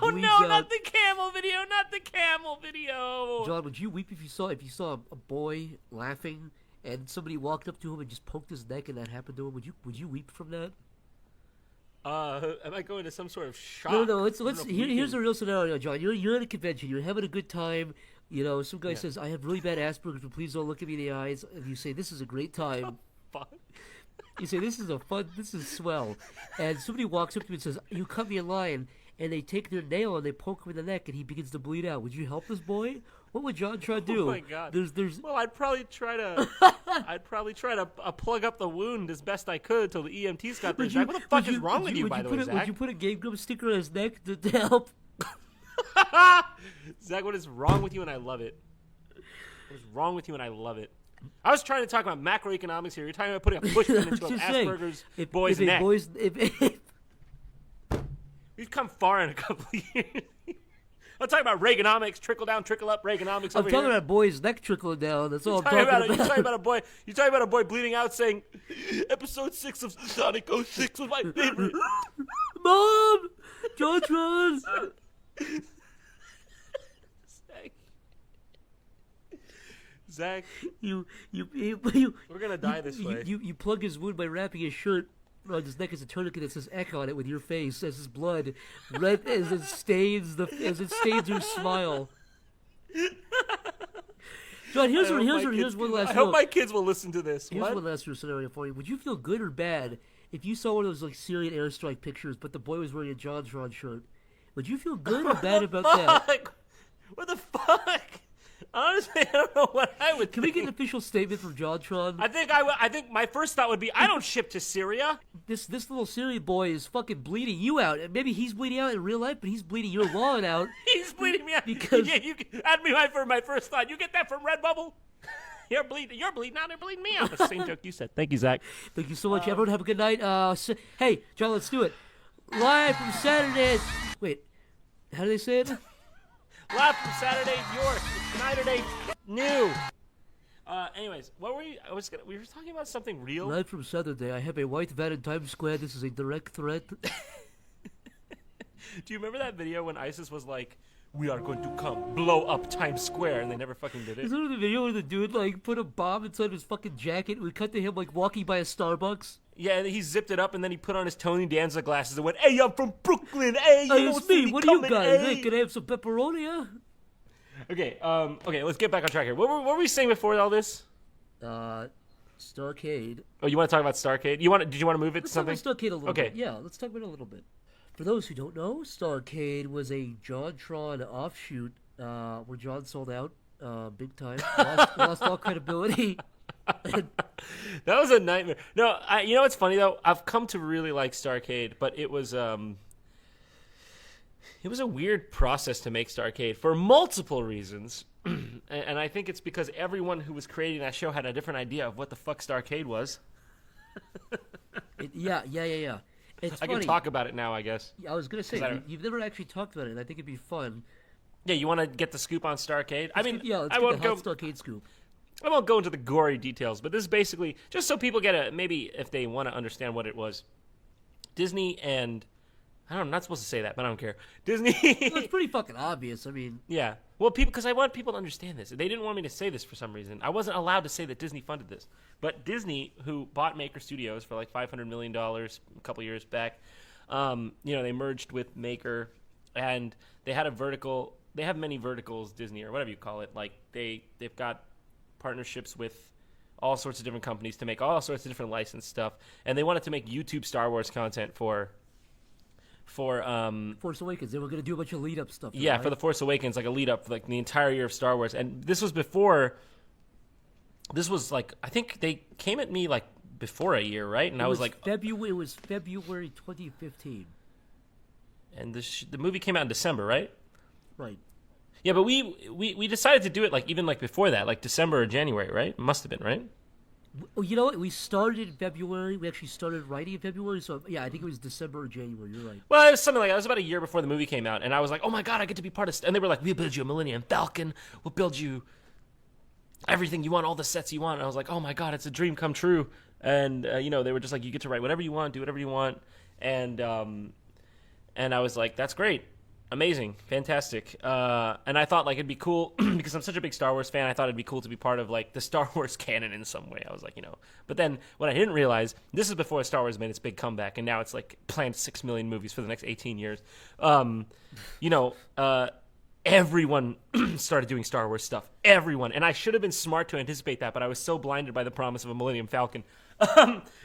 Oh no, not the camel video, not the camel video. John, would you weep if you saw a boy laughing and somebody walked up to him and just poked his neck and that happened to him? Would you weep from that? Am I going to some sort of shock? No. Here's a real scenario, John. You're at a convention. You're having a good time. You know, some guy says, "I have really bad Asperger's, but please don't look at me in the eyes." And you say, "This is a great time." Fuck. You say, "This is swell." And somebody walks up to you and says, "You cut me in line." And they take their nail and they poke him in the neck, and he begins to bleed out. Would you help this boy? What would Jontron do? Oh my god. There's. Well, I'd probably try to plug up the wound as best I could till the EMTs got there. Zach, what the fuck is wrong with you, by the way, Zach? Would you put a Game Grumps sticker on his neck to help? Zach, what is wrong with you? And I love it. What is wrong with you? And I love it. I was trying to talk about macroeconomics here. You're talking about putting a pushpin into an Asperger's boy's neck. We've come far in a couple of years. I'm talking about Reaganomics, trickle down, trickle up, Reaganomics. I'm talking about boys' neck trickling down. That's all I'm talking about. You're talking about a boy. You're talking about a boy bleeding out, saying, "Episode 6 of Sonic 06 was my favorite." Mom, Jontron. Zach, You, we're gonna die this way. You plug his wound by wrapping his shirt around his neck as a tourniquet that says "Eck" on it with your face as his blood, red as it stains your smile. John, here's one last. I hope my kids will listen to this. Here's one last scenario for you. Would you feel good or bad if you saw one of those like Syrian airstrike pictures, but the boy was wearing a Jontron shirt? Would you feel good or bad about that? What the fuck? Honestly, I don't know what I would. Can we get an official statement from Jontron? I think my first thought would be, I don't ship to Syria. This little Syrian boy is fucking bleeding you out. Maybe he's bleeding out in real life, but he's bleeding your wallet out. He's bleeding me out. Because you that'd be my first thought. You get that from Redbubble? You're bleeding out. They're bleeding me out. That's the same joke you said. Thank you, Zach. Thank you so much, everyone. Have a good night. Hey, John, let's do it. Live from Saturday. Wait, how do they say it? Live from Saturday, York. It's Saturday new. Anyways, what were you? We were talking about something real. Live from Saturday. I have a white van in Times Square. This is a direct threat. Do you remember that video when ISIS was like, "We are going to come blow up Times Square," and they never fucking did it? Is there the video where the dude like put a bomb inside his fucking jacket? We cut to him like walking by a Starbucks. Yeah, and he zipped it up, and then he put on his Tony Danza glasses and went, "Hey, I'm from Brooklyn. Hey, you It's me. What do you guys? Hey, Hey, can I have some pepperoni? Okay, let's get back on track here. What were we saying before all this? Starcade. Oh, you want to talk about Starcade? Did you want to move it to Let's talk something? about Starcade a little Okay. bit. Yeah, let's talk about it a little bit. For those who don't know, Starcade was a Jontron offshoot where John sold out big time, lost all credibility. That was a nightmare. No, you know what's funny though? I've come to really like Starcade, but it was a weird process to make Starcade for multiple reasons. And I think it's because everyone who was creating that show had a different idea of what the fuck Starcade was. Yeah. It's I funny. can talk about it now, I guess. I was gonna say you've never actually talked about it. And I think it'd be fun. Yeah, you want to get the scoop on Starcade? Let's get the hot Starcade scoop. I won't go into the gory details, but this is basically just so people get maybe if they want to understand what it was. Disney and I'm not supposed to say that, but I don't care. Disney. Well, it's pretty fucking obvious. I mean, yeah. Well, because I want people to understand this. They didn't want me to say this for some reason. I wasn't allowed to say that Disney funded this, but Disney, who bought Maker Studios for like $500 million a couple years back, they merged with Maker, and they had a vertical. They have many verticals, Disney or whatever you call it. Like they've got partnerships with all sorts of different companies to make all sorts of different licensed stuff, and they wanted to make YouTube Star Wars content for Force Awakens. They were gonna do a bunch of lead up stuff. Yeah, right? for the Force Awakens, like a lead up for like the entire year of Star Wars, and this was before. This was like I think they came at me like before a year, right? And I was like, It was February 2015. And the movie came out in December, right? Right. Yeah, but we decided to do it like even like before that, like December or January, right? It must have been, right? Well, you know what? We started in February. We actually started writing in February. So, yeah, I think it was December or January. You're right. Well, it was something like that. It was about a year before the movie came out. And I was like, oh, my God, I get to be part of And they were like, we'll build you a Millennium Falcon. We'll build you everything you want, all the sets you want. And I was like, oh, my God, it's a dream come true. And, they were just like, you get to write whatever you want, do whatever you want. And I was like, that's great. Amazing. Fantastic. And I thought, like, it'd be cool because I'm such a big Star Wars fan. I thought it'd be cool to be part of, like, the Star Wars canon in some way. I was like, But then what I didn't realize, this is before Star Wars made its big comeback, and now it's, like, planned 6 million movies for the next 18 years. Everyone started doing Star Wars stuff. Everyone. And I should have been smart to anticipate that, but I was so blinded by the promise of a Millennium Falcon.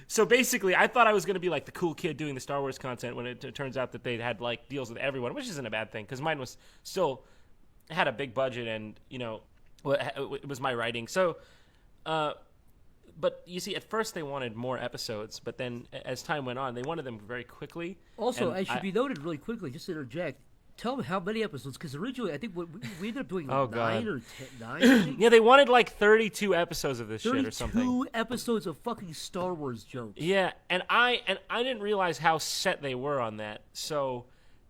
So basically, I thought I was going to be like the cool kid doing the Star Wars content when it turns out that they had like deals with everyone, which isn't a bad thing because mine was still had a big budget and it was my writing. So, but you see, at first they wanted more episodes, but then as time went on, they wanted them very quickly. Also, I should be noted really quickly, just to interject. Tell them how many episodes, because originally I think we ended up doing 9 or 9. Yeah, they wanted like 32 episodes of this shit or something. 32 episodes of fucking Star Wars jokes. Yeah, and I didn't realize how set they were on that. So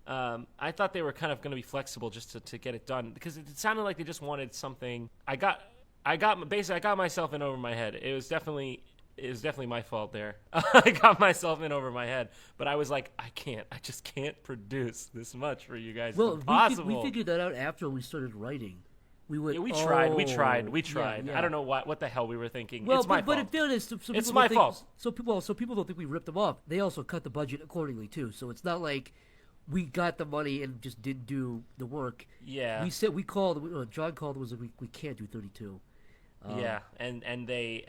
I thought they were kind of going to be flexible just to get it done because it sounded like they just wanted something. I got myself in over my head. It was definitely my fault there. I got myself in over my head, but I was like, I just can't produce this much for you guys. Well, it's impossible. we figured that out after we started writing. We went. Yeah, we tried. Yeah. I don't know what the hell we were thinking. Well, it's my but fault. in fairness, It's my fault. So people don't think we ripped them off. They also cut the budget accordingly too. So it's not like we got the money and just didn't do the work. Yeah. We called. John called. Was like, we can't do 32. Yeah, and they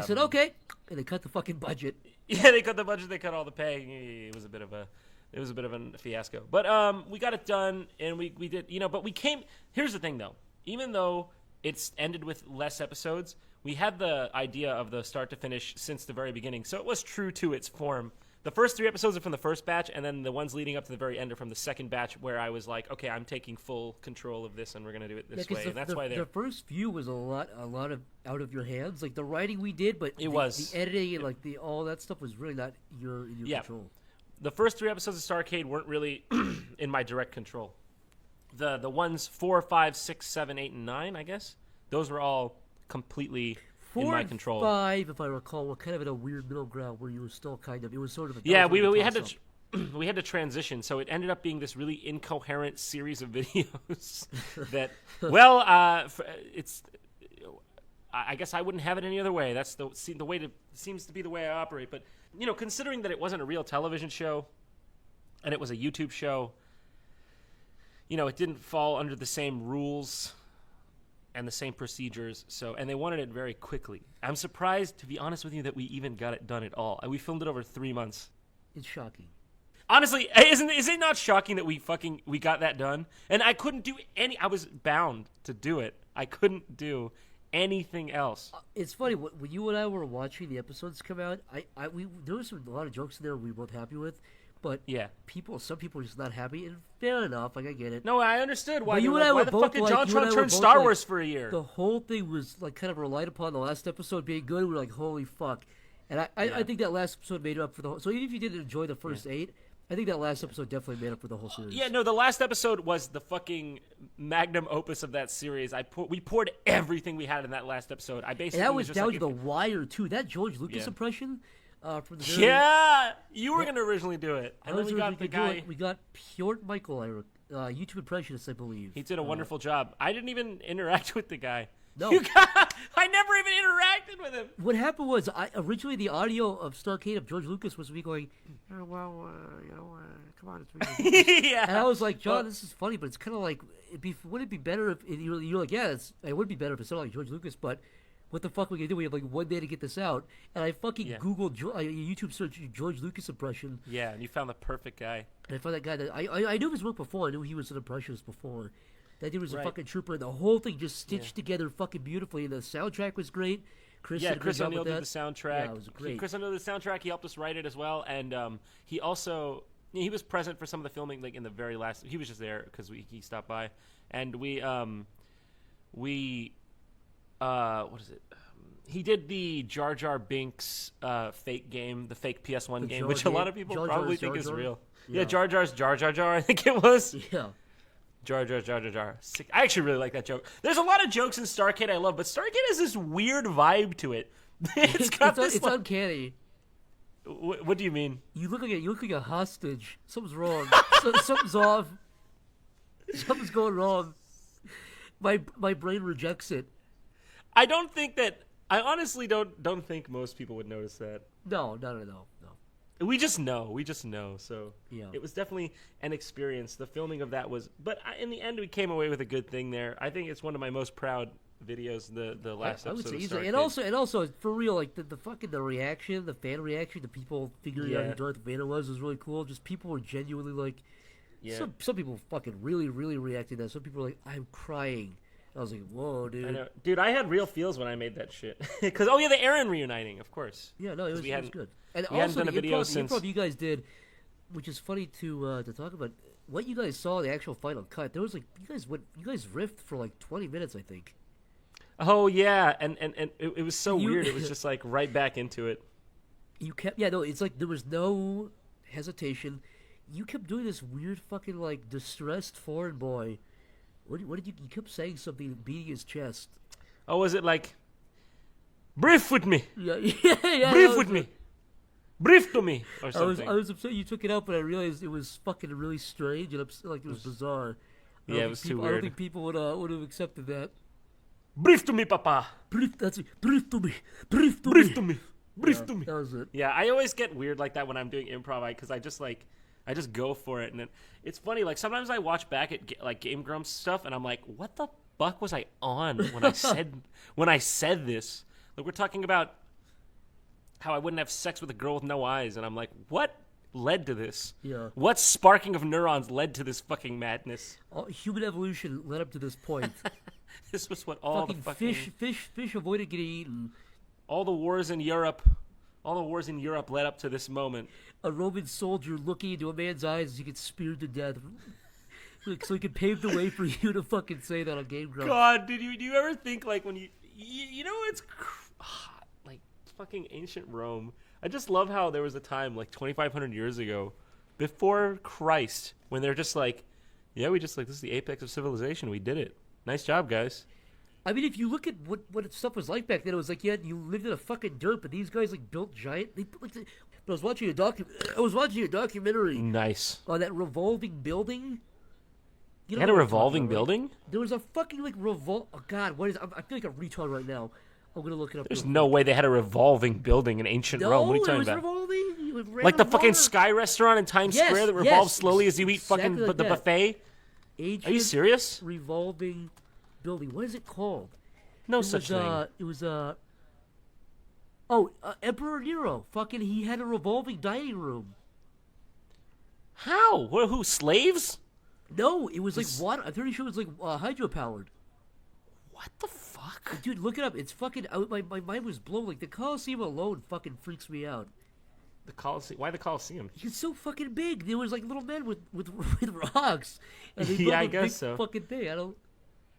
said okay, and they cut the fucking budget. Yeah, they cut the budget. They cut all the pay. It was a bit of a fiasco. But we got it done, and we did. But we came. Here's the thing, though. Even though it's ended with less episodes, we had the idea of the start to finish since the very beginning, so it was true to its form. The first 3 episodes are from the first batch, and then the ones leading up to the very end are from the second batch, where I was like, okay, I'm taking full control of this, and we're going to do it this way. And that's why the first few was a lot of out of your hands. Like the writing we did, but the editing and like all that stuff was really not in your control. The first 3 episodes of Starcade weren't really in my direct control. The ones 4, 5, 6, 7, 8, and 9, I guess, those were all completely in my control. 4 and 5, if I recall, were kind of in a weird middle ground where you were still kind of. It was sort of we had to. We had to transition, so it ended up being this really incoherent series of videos that, I guess I wouldn't have it any other way. That's the way seems to be the way I operate. But considering that it wasn't a real television show, and it was a YouTube show, it didn't fall under the same rules and the same procedures. And they wanted it very quickly. I'm surprised, to be honest with you, that we even got it done at all. We filmed it over 3 months. It's shocking. Honestly, is it not shocking that we got that done? And I couldn't do I was bound to do it. I couldn't do anything else. It's funny when you and I were watching the episodes come out. There was a lot of jokes in there we were both happy with, but yeah, some people are just not happy. And fair enough, like I get it. No, I understood why. Why the fuck did Jontron turn Star Wars for a year? The whole thing was like kind of relied upon the last episode being good. We were like, holy fuck. And I think that last episode made up for the whole. So even if you didn't enjoy the first 8, I think that last episode definitely made up for the whole series. Yeah, no, the last episode was the fucking magnum opus of that series. We poured everything we had in that last episode. I basically and that was down to the wire too. That George Lucas impression from the you were gonna originally do it, and then we got the guy. We got Pjort Michael, YouTube impressionist, I believe. He did a wonderful job. I didn't even interact with the guy. No, I never even interacted with him. What happened was, originally the audio of Starcade of George Lucas was me going, come on, it's me. Yeah. And I was like, John, this is funny, but it's kind of like, wouldn't it be better if you're like, yeah, it would be better if it sounded like George Lucas, but what the fuck are we gonna do? We have like 1 day to get this out, and I fucking Googled YouTube search George Lucas impression. Yeah, and you found the perfect guy. And I found that guy that I knew his work before. I knew he was an impressionist before. That dude was a fucking trooper, and the whole thing just stitched together fucking beautifully. And the soundtrack was great. Chris O'Neill did the soundtrack. Yeah, it was great. Chris O'Neill did the soundtrack. He helped us write it as well, and he also he was present for some of the filming, like in the very last. He was just there because he stopped by, and we what is it? He did the Jar Jar Binks fake game, the fake PS1 game, which a lot of people probably think is real. Yeah, Jar Jar's Jar Jar Jar, I think it was. Yeah. Jar Jar Jar Jar Jar. Sick. I actually really like that joke. There's a lot of jokes in Starcade I love, but Starcade has this weird vibe to it. It's uncanny. What do you mean? You look like a hostage. Something's wrong. Something's off. Something's going wrong. My brain rejects it. I honestly don't think most people would notice that. No. We just know. So yeah, it was definitely an experience. The filming of that was, but in the end, we came away with a good thing there. I think it's one of my most proud videos. The last episode. I would say easily, and also for real, like the reaction, the fan reaction, the people figuring out who Darth Vader was really cool. Just people were genuinely like, some people fucking really reacted to that. Some people were like, I'm crying. I was like, whoa, dude. I know. Dude, I had real feels when I made that shit. Because, the Aaron reuniting, of course. Yeah, no, it was good. And we hadn't done a video since. The improv you guys did, which is funny to talk about, what you guys saw, the actual final cut, there was like, you guys riffed for like 20 minutes, I think. Oh, yeah, and it was so weird. It was just like right back into it. It's like there was no hesitation. you kept doing this weird fucking like distressed foreign boy. What did you kept saying something, beating his chest? Oh, was it like, brief with me, Yeah, yeah. brief with me, brief to me, or I something? was upset you took it out, but I realized it was fucking really strange and like it was bizarre. Yeah, it was too I don't weird. think people would have accepted that. Brief to me, papa. Brief, that's it. Brief to me. Brief to Brief me. to me. Brief Yeah, to me. that was it. Yeah, I always get weird like that when I'm doing improv because I just go for it, and it's funny. Like sometimes I watch back at like Game Grumps stuff, and I'm like, what the fuck was I on when I said this? Like we're talking about how I wouldn't have sex with a girl with no eyes, and I'm like, what led to this? Yeah. What sparking of neurons led to this fucking madness? Human evolution led up to this point. This was what all fucking the fucking fish avoided getting eaten. all the wars in Europe led up to this moment. A Roman soldier looking into a man's eyes as he gets speared to death. So he could pave the way for you to fucking say that on Game Grumps. God, do you ever think like when you know it's like fucking ancient Rome? I just love how there was a time like 2,500 years ago, before Christ, when they're just like, yeah, we just like this is the apex of civilization. We did it. Nice job, guys. I mean, if you look at what stuff was like back then, it was like, yeah, you lived in a fucking dirt, but these guys like built giant. They put, like, but I was watching a documentary Nice. on that revolving building. You They had a what I'm revolving talking about, right? building? There was a fucking like Oh God, what is? I feel like a retard right now. I'm gonna look it up. There's real no way they had a revolving building in ancient quick. Rome. What are you No, talking it was about? revolving. It ran Like the on fucking water. Sky Restaurant in Times Yes, Square that revolves yes, slowly as you eat fucking exactly like the that. buffet? Ancient Are you serious? revolving building. What is it called? No It such was, thing. It was Emperor Nero. Fucking, he had a revolving dining room. How? Who? Slaves? No, it was like water. I'm pretty sure it was like hydro-powered. What the fuck? Dude, look it up. It's fucking. My mind was blown. Like the Coliseum alone fucking freaks me out. The Coliseum? Why the Coliseum? It's so fucking big. There was like little men with rocks. And they Yeah, built I a guess big so. Fucking thing. I don't.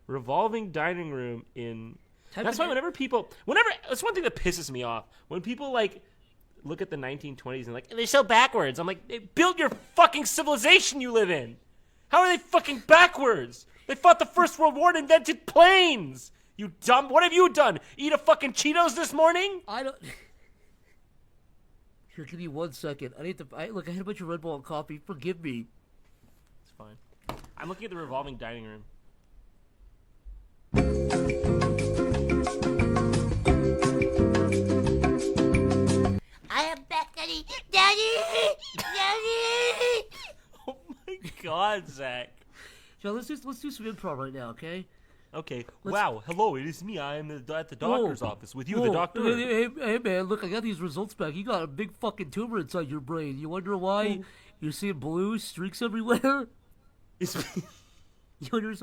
Revolving dining room in. Type That's in why it. whenever it's one thing that pisses me off when people like look at the 1920s and like they're so backwards. I'm like, they built your fucking civilization you live in. How are they fucking backwards? They fought the First World War and invented planes. You dumb. What have you done? Eat a fucking Cheetos this morning? I don't. Here, give me 1 second. I need to. Look, I had a bunch of Red Bull and coffee. Forgive me. It's fine. I'm looking at the revolving dining room. I am back, Daddy! Daddy! Daddy! Oh my God, Zach. John, let's do some improv right now, okay? Okay. Let's- Wow. Hello. It is me. I am at the doctor's Whoa. office with you, Whoa. the doctor. Hey, man, look, I got these results back. You got a big fucking tumor inside your brain. You wonder why you're seeing blue streaks everywhere? It's- You wonder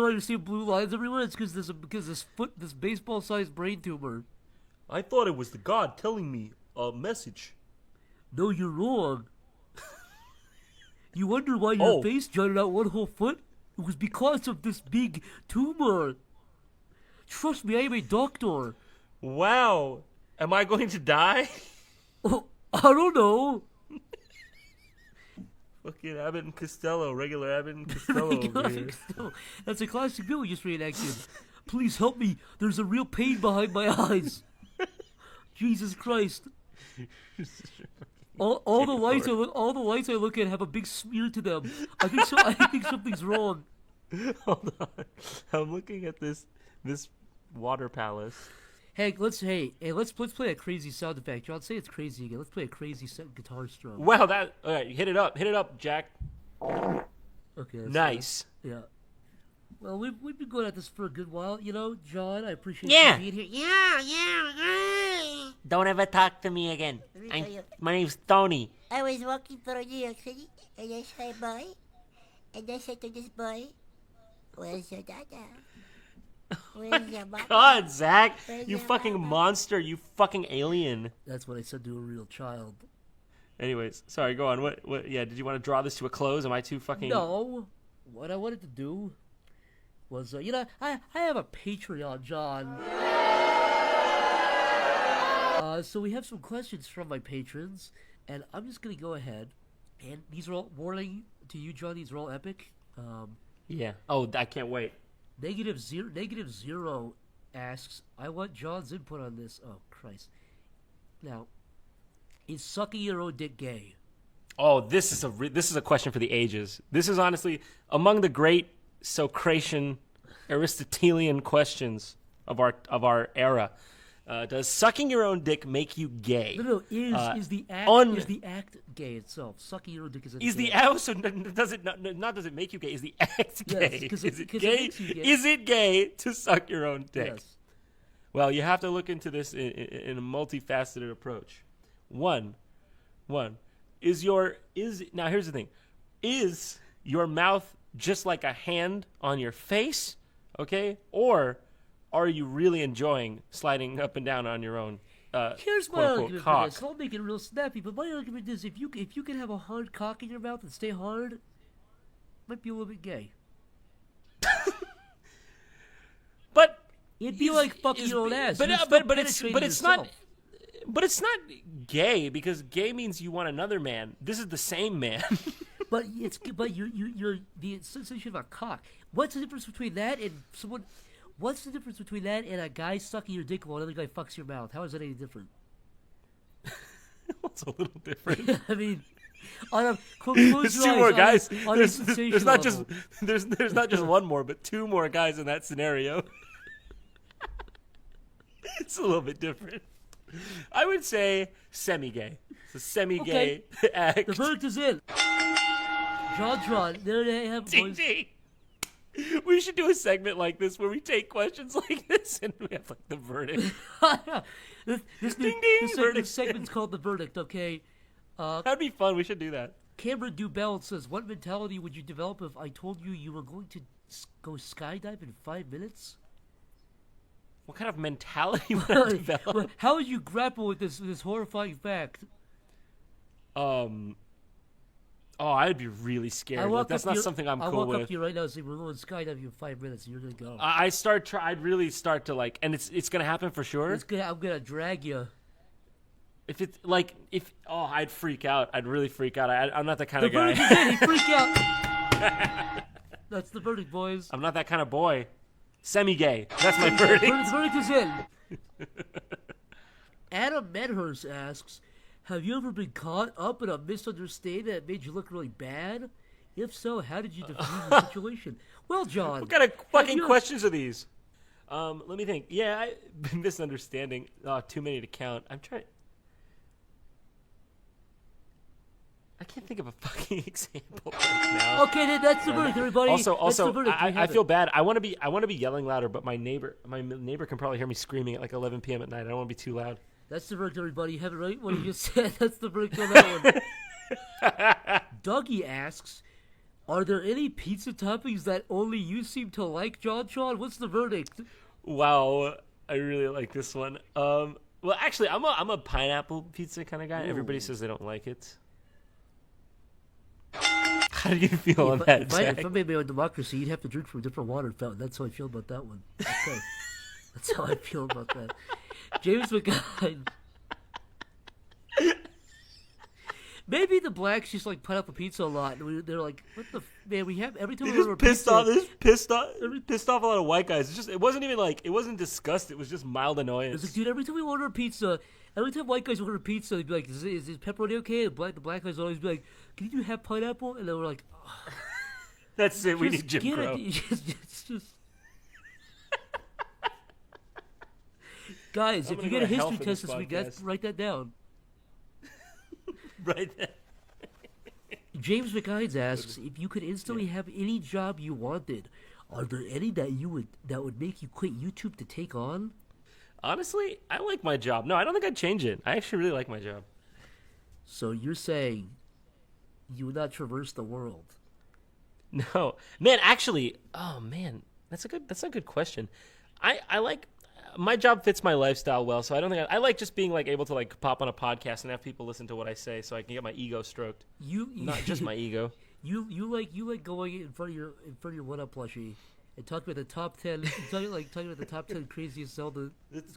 why you're seeing blue lines everywhere? It's because this baseball-sized brain tumor. I thought it was the God telling me a message. No, you're wrong. You wonder why your Oh. face jutted out 1 whole foot? It was because of this big tumor. Trust me, I am a doctor. Wow. Am I going to die? Oh, I don't know. Fucking Abbott and Costello, regular Abbott and Costello over here. That's a classic bill we just reenacted. Please help me. There's a real pain behind my eyes. Jesus Christ. All the lights I look at have a big smear to them. I think something's wrong. Hold on. I'm looking at this water palace. Hey, let's play a crazy sound effect. John, say it's crazy again. Let's play a crazy guitar strum. Wow, all right, hit it up, Jack. Okay. that's Nice. fine. Yeah. Well, we've been going at this for a good while, you know, John. I appreciate Yeah. you being here. Yeah. Don't ever talk to me again. My name's Tony. I was walking through New York City, and I saw a boy, and I said to this boy, "Where's your dada? Where's your mama?" God, Zach, Where's you your fucking mama? monster, you fucking alien. That's what I said to a real child. Anyways, sorry, go on. What? Yeah, did you want to draw this to a close? Am I too fucking? No, what I wanted to do was, I have a Patreon, John. So we have some questions from my patrons, and I'm just gonna go ahead And these are all, warning to you, John, these are all epic. Yeah. Oh, I can't wait. Negative zero asks, I want John's input on this. Oh, Christ. Now, is sucking your own dick gay? Oh, this is a question for the ages. This is honestly among the great Socratian, Aristotelian questions of our era. Does sucking your own dick make you gay? No, is the act gay itself? Sucking your own dick is the gay. act so does it not does it make you gay? Is the act gay? Yes, is it 'cause gay? it makes you gay. Is it gay to suck your own dick? Yes. Well, you have to look into this in a multifaceted approach. One, now here's the thing: is your mouth just like a hand on your face? Okay, or are you really enjoying sliding up and down on your own? Here's my quote-unquote argument cock? for this. I'll make it real snappy, but my argument is if you can have a hard cock in your mouth and stay hard, it might be a little bit gay. But It'd be like fucking your own ass. But You're still it's penetrating not gay because gay means you want another man. This is the same man. But you're the sensation of a cock. What's the difference between that and someone? What's the difference between that and a guy sucking your dick while another guy fucks your mouth? How is that any different? It's a little different. I mean, on a close There's your two eyes, more on a- guys. on a There's sensation not level. just there's not just one more, but two more guys in that scenario. It's a little bit different. I would say semi-gay. It's a semi-gay act. The verdict is in. Jontron, there they have Ding, boys. ding. We should do a segment like this where we take questions like this and we have like the verdict. This Ding, ding, verdict. segment's called The Verdict, okay? That'd be fun. We should do that. Cameron Dubell says, what mentality would you develop if I told you you were going to go skydive in 5 minutes? What kind of mentality would I develop? How would you grapple with this horrifying fact? I'd be really scared. Like, that's not something I'm cool I'll walk with. up to you right now and say, we're going skydiving in 5 minutes, and you're going to go. I'd really start to like, and it's gonna happen for sure. I'm going to drag you. I'd freak out. I'd really freak out. I'm not that kind of The verdict guy. is in, he freaked out. That's the verdict, boys. I'm not that kind of boy. Semi-gay. That's my verdict. The verdict is in. Adam Medhurst asks, have you ever been caught up in a misunderstanding that made you look really bad? If so, how did you defuse the situation? Well, John. What kind of fucking you- questions are these? Let me think. Yeah, misunderstanding. Too many to count. I'm trying. I can't think of a fucking example right now. Okay, then that's the verdict, everybody. That's Also, the verdict. We I have feel it. bad. I want to be yelling louder, but my neighbor can probably hear me screaming at like 11 p.m. at night. I don't want to be too loud. That's the verdict, everybody. You have it right? What you just said. That's the verdict on that one. Dougie asks, are there any pizza toppings that only you seem to like, Jontron? What's the verdict? Wow, I really like this one. Well, actually, I'm a pineapple pizza kind of guy. Ooh. Everybody says they don't like it. How do you feel on that, Jack? If I made my own democracy, you'd have to drink from a different water fountain. That's how I feel about that one. Okay. That's how I feel about that. James McGuire. Maybe the blacks just like put up a pizza a lot, and they're like, "What the man? We have every time we order a pizza." Pissed off a lot of white guys. It wasn't disgust. It was just mild annoyance. It's like, dude, every time we order a pizza, every time white guys order pizza, they'd be like, "Is pepperoni okay?" And the black guys always be like, "Can you have pineapple?" And then we're like, oh, That's it. We just need Jim get Crow. it. It's just. Guys, I'm if you gonna get a go to hell history for this test this week, podcast. write that down. Right. James McIdes asks, if you could instantly have any job you wanted, are there any that would make you quit YouTube to take on? Honestly, I like my job. No, I don't think I'd change it. I actually really like my job. So you're saying you would not traverse the world? No, man. Actually, oh man, that's a good question. I like my job fits my lifestyle well, so I don't think I like just being like able to like pop on a podcast and have people listen to what I say, so I can get my ego stroked. Not just my ego. You like going in front of your 1UP plushie and talking about the top 10. talking about the top 10 craziest Zelda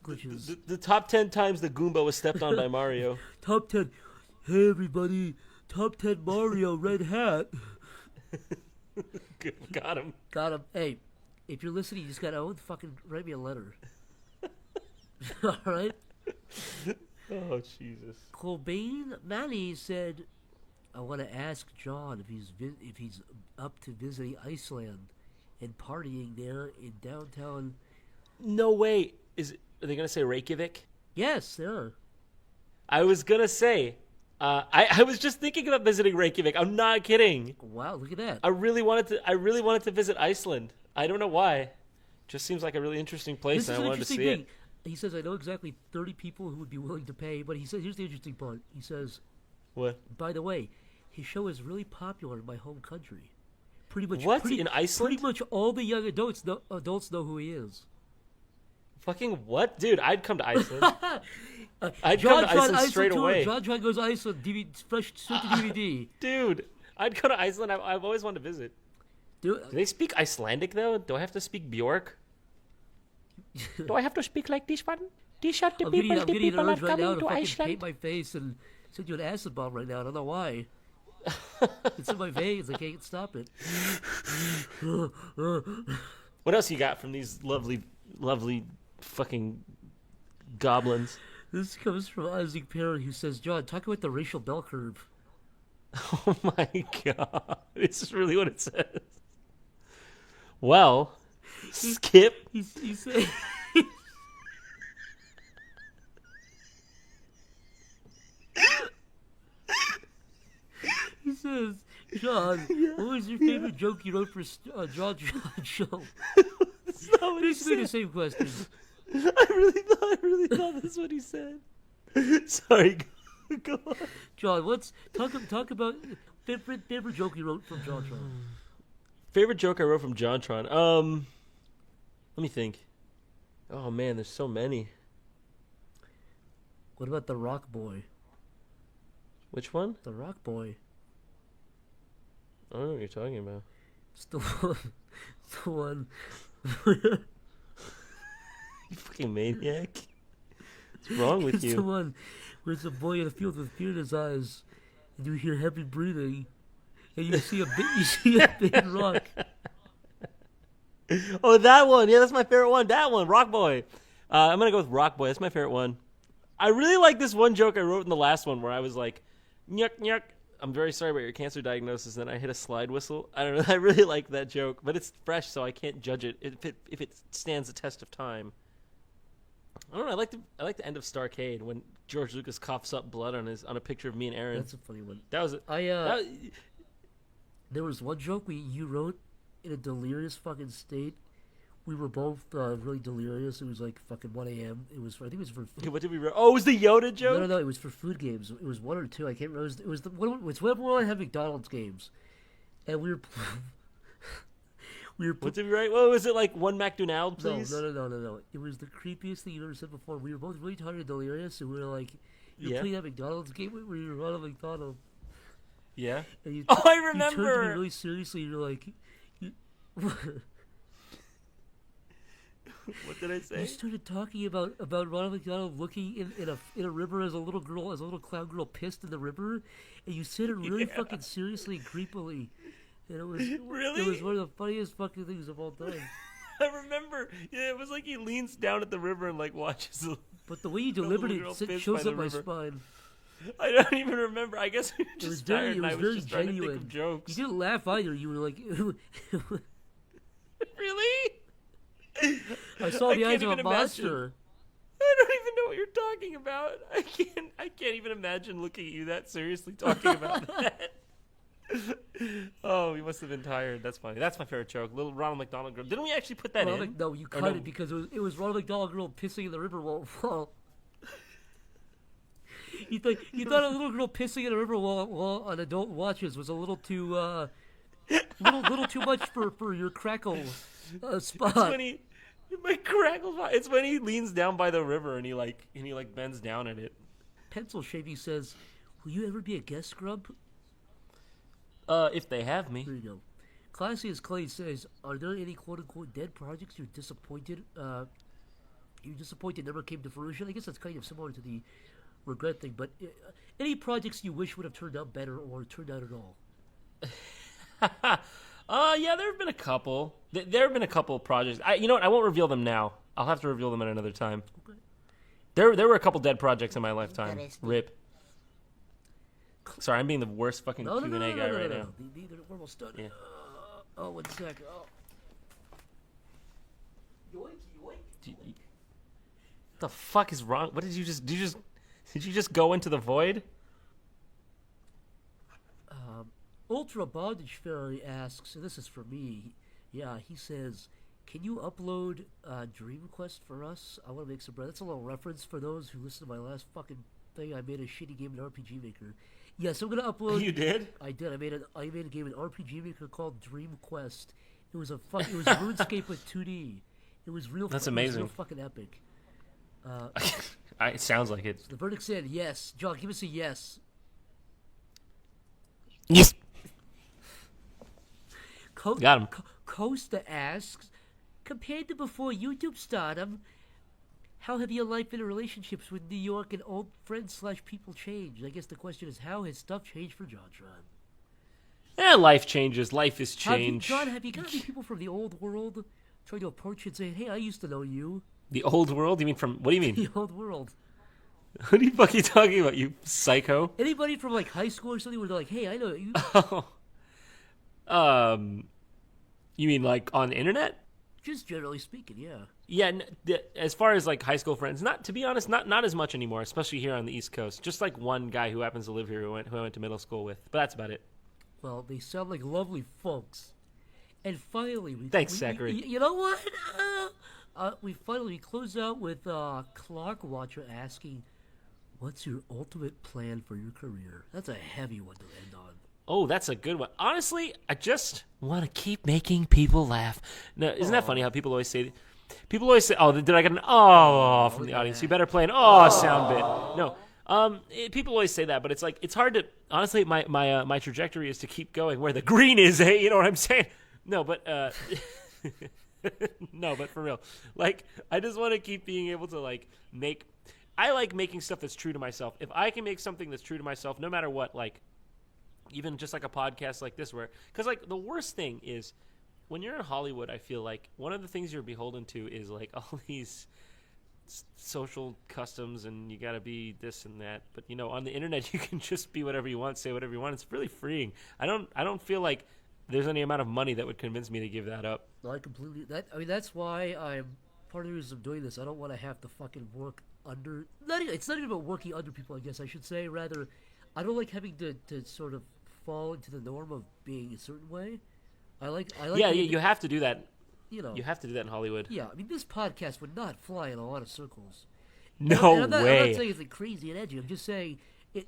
glitches. The top 10 times the Goomba was stepped on by Mario. Top 10. Hey everybody, Top 10 Mario red hat. Got him. Got him. Hey, if you're listening, you just gotta fucking write me a letter. All right. Oh Jesus. Cobain Manny said, "I want to ask John if he's up to visiting Iceland and partying there in downtown." No way. Are they gonna say Reykjavik? Yes, they are. I was gonna say. I was just thinking about visiting Reykjavik. I'm not kidding. Wow, look at that. I really wanted to visit Iceland. I don't know why. Just seems like a really interesting place, This is and I an wanted to interesting see thing. it. He says, "I know exactly 30 people who would be willing to pay," but he says, here's the interesting part. He says, What? "By the way, his show is really popular in my home country. Pretty much What? In Iceland? Pretty much all the young adults know who he is." Fucking what, dude? I'd come to Iceland. I'd come to Iceland straight away. Jontron goes to Iceland. Fresh straight to DVD. Dude, I'd go to Iceland. I've always wanted to visit. Dude, Do they speak Icelandic though? Do I have to speak Bjork? Do I have to speak like this one? These are the I'm people. getting The an people are urge right now coming to to fucking Iceland. paint my face and send you an acid bomb right now. I don't know why. It's in my veins. I can't stop it. What else you got from these lovely, lovely fucking goblins? This comes from Isaac Perry, who says, "John, talk about the racial bell curve." Oh my god. This is really what it says. Well, Skip. He said, he says, "John, what was your favorite joke you wrote for Jontron show?" That's not what he Basically the said. same question. I really thought that's what he said. Sorry, go on. John, let's talk about favorite joke you wrote from Jontron. Favorite joke I wrote from Jontron. Let me think. Oh man, there's so many. What about the Rock Boy? Which one? The Rock Boy. I don't know what you're talking about. It's the one. The one. You fucking maniac. What's wrong with It's the you? one where it's a boy in a field with fear in his eyes, and you hear heavy breathing, and you see a big rock. Oh, that one. Yeah, that's my favorite one. That one, Rock Boy. I'm gonna go with Rock Boy. That's my favorite one. I really like this one joke I wrote in the last one where I was like, "Nyuk nyuk. I'm very sorry about your cancer diagnosis." And then I hit a slide whistle. I don't know. I really like that joke, but it's fresh, so I can't judge it if it stands the test of time. I don't know. I like the end of Starcade when George Lucas coughs up blood on a picture of me and Aaron. That's a funny one. That was There was one joke you wrote in a delirious fucking state. We were both really delirious. It was like fucking 1 a.m. I think it was for. What did we write? Oh, it was the Yoda joke? No. It was for food games. It was one or two. I can't remember. It was whenever we had McDonald's games, and we were. What did we write? What was it, like one McDonald, please? No. It was the creepiest thing you've ever said before. We were both really tired and delirious, and we were like, "You're playing that McDonald's game where you're Ronald McDonald." Yeah. And you, Oh, I You turned to me remember. really seriously. You're like, What did I say? you started talking about Ronald McDonald looking in a river as a little clown girl pissed in the river, and you said it really fucking seriously and creepily. And it was Really? It was one of the funniest fucking things of all time. I remember. Yeah, it was like he leans down at the river and like watches. But the way you The delivered little girl it pissed shows by up the my river. spine. I don't even remember. I guess we were It was just tired, very, and I was very just trying to think genuine. of jokes. You didn't laugh either. You were like, Really? I saw the I eyes can't of a even monster. I don't even know what you're talking about. I can't even imagine looking at you that seriously talking about that. Oh, you must have been tired. That's funny. That's my favorite joke. Little Ronald McDonald girl. Didn't we actually put that in? No, you Or cut no? it because it was Ronald McDonald girl pissing in the river wall. You thought a little girl pissing in a river while an adult watches was a little too little too much for your crackle spot. It's when he leans down by the river and he bends down at it. Pencil Shaving says, "Will you ever be a guest grub?" If they have me. There you go. Classy as Clay says, "Are there any quote unquote dead projects you're disappointed? Never came to fruition?" I guess that's kind of similar to the regret thing, but any projects you wish would have turned out better or turned out at all? Yeah, there have been a couple. There have been a couple of projects. You know what? I won't reveal them now. I'll have to reveal them at another time. Okay. There were a couple dead projects in my lifetime. Interesting. Rip. Sorry, I'm being the worst fucking No, Q&A no, guy right now. We're almost done. Yeah. Oh, 1 sec. Oh. Yoink, yoink. What the fuck is wrong? What did you just? Did you just go into the void? Ultra Bondage Fairy asks, and this is for me. Yeah, he says, "Can you upload Dream Quest for us? I want to make some bread." That's a little reference for those who listen to my last fucking thing. I made a shitty game in RPG Maker. Yes, I'm gonna upload. You did? I did. I made a game in RPG Maker called Dream Quest. It was it was RuneScape with 2D. It was real. That's It was amazing. real fucking epic. It sounds like it. The verdict said yes. John, give us a yes. Yes. Got him. Costa asks, compared to before YouTube stardom, how have your life and relationships with New York and old friends / people changed? I guess the question is, how has stuff changed for Jontron? Life changes. Life is change. John, have you got any people from the old world trying to approach you and say, "Hey, I used to know you"? The old world? You mean from? What do you mean? The old world. What the fuck are you talking about? You psycho? Anybody from like high school or something where they're like, "Hey, I know you." You mean like on the internet? Just generally speaking, yeah. Yeah, as far as like high school friends, to be honest, not as much anymore, especially here on the East Coast. Just like one guy who happens to live here who I went to middle school with, but that's about it. Well, they sound like lovely folks. And finally, Thanks, Zachary. You know what? We close out with Clark Watcher asking, "What's your ultimate plan for your career?" That's a heavy one to end on. Oh, that's a good one. Honestly, I just want to keep making people laugh. No, isn't that funny how people always say, "Oh, did I get an oh from the audience? You better play an oh sound bit." No, people always say that, but it's like it's hard to. Honestly, my trajectory is to keep going where the green is. Hey, you know what I'm saying? No, but no, but for real, like I just want to keep being able to like make. I like making stuff that's true to myself. If I can make something that's true to myself, no matter what, like. Even just like a podcast like this because like the worst thing is when you're in Hollywood, I feel like one of the things you're beholden to is like all these social customs and you got to be this and that. But you know, on the internet, you can just be whatever you want, say whatever you want. It's really freeing. I don't feel like there's any amount of money that would convince me to give that up. No, that's why I'm part of the reason I'm doing this. I don't want to have to fucking work under. It's not even about working under people. I guess I should say. Rather, I don't like having to sort of fall into the norm of being a certain way. I like. Yeah, you have to do that. You know, you have to do that in Hollywood. Yeah, I mean, this podcast would not fly in a lot of circles. No and I'm way. not saying it's like crazy and edgy. I'm just saying it.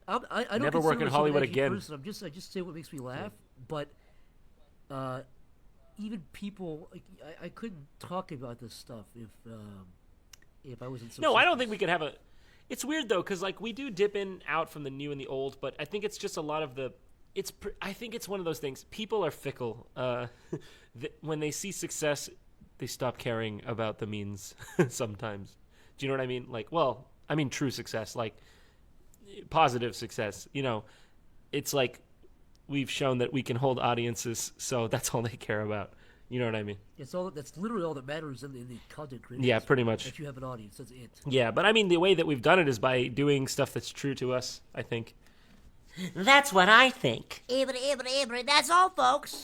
I don't never work in myself Hollywood an edgy again. Person. I just say what makes me laugh. But even people, like, I couldn't talk about this stuff if I wasn't so. No, I don't think we could have a. It's weird though, because like we do dip in out from the new and the old, but I think it's just a lot of the. I think it's one of those things. People are fickle. When they see success, they stop caring about the means. Sometimes, do you know what I mean? Like, well, I mean true success, like positive success. You know, it's like we've shown that we can hold audiences, so that's all they care about. You know what I mean? That's literally all that matters in the content creation. Yeah, pretty much. If you have an audience, that's it. Yeah, but I mean, the way that we've done it is by doing stuff that's true to us, I think. That's what I think. Ibra, that's all, folks.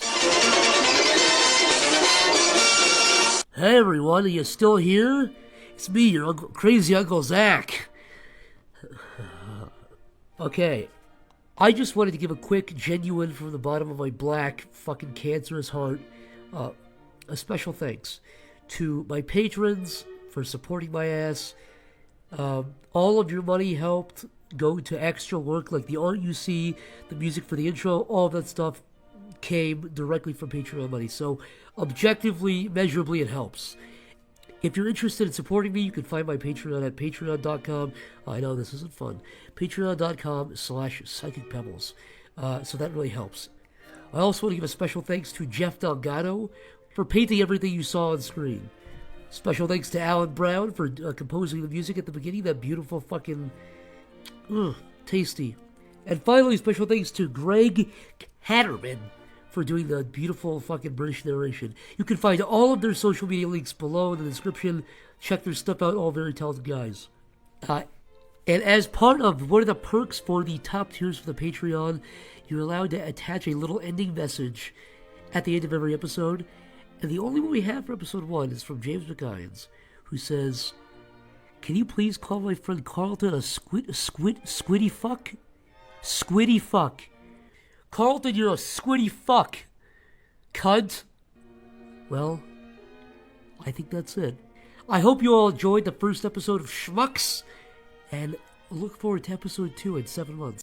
Hey, everyone, are you still here? It's me, your crazy Uncle Zach. Okay, I just wanted to give a quick, genuine, from the bottom of my black, fucking cancerous heart, a special thanks to my patrons for supporting my ass. All of your money helped go to extra work, like the art you see, the music for the intro, all of that stuff came directly from Patreon money. So, objectively, measurably, it helps. If you're interested in supporting me, you can find my Patreon at patreon.com. I know this isn't fun. Patreon.com/psychicpebbles. So that really helps. I also want to give a special thanks to Jeff Delgado for painting everything you saw on screen. Special thanks to Alan Brown for composing the music at the beginning. That beautiful fucking... tasty. And finally, special thanks to Greg Hatterman for doing the beautiful fucking British narration. You can find all of their social media links below in the description. Check their stuff out, all very talented guys. And as part of one of the perks for the top tiers for the Patreon, you're allowed to attach a little ending message at the end of every episode. And the only one we have for episode 1 is from James McGuines, who says, "Can you please call my friend Carlton a squiddy fuck? Squiddy fuck. Carlton, you're a squiddy fuck. Cunt." Well, I think that's it. I hope you all enjoyed the first episode of SCHMUCKS, and look forward to episode 2 in 7 months.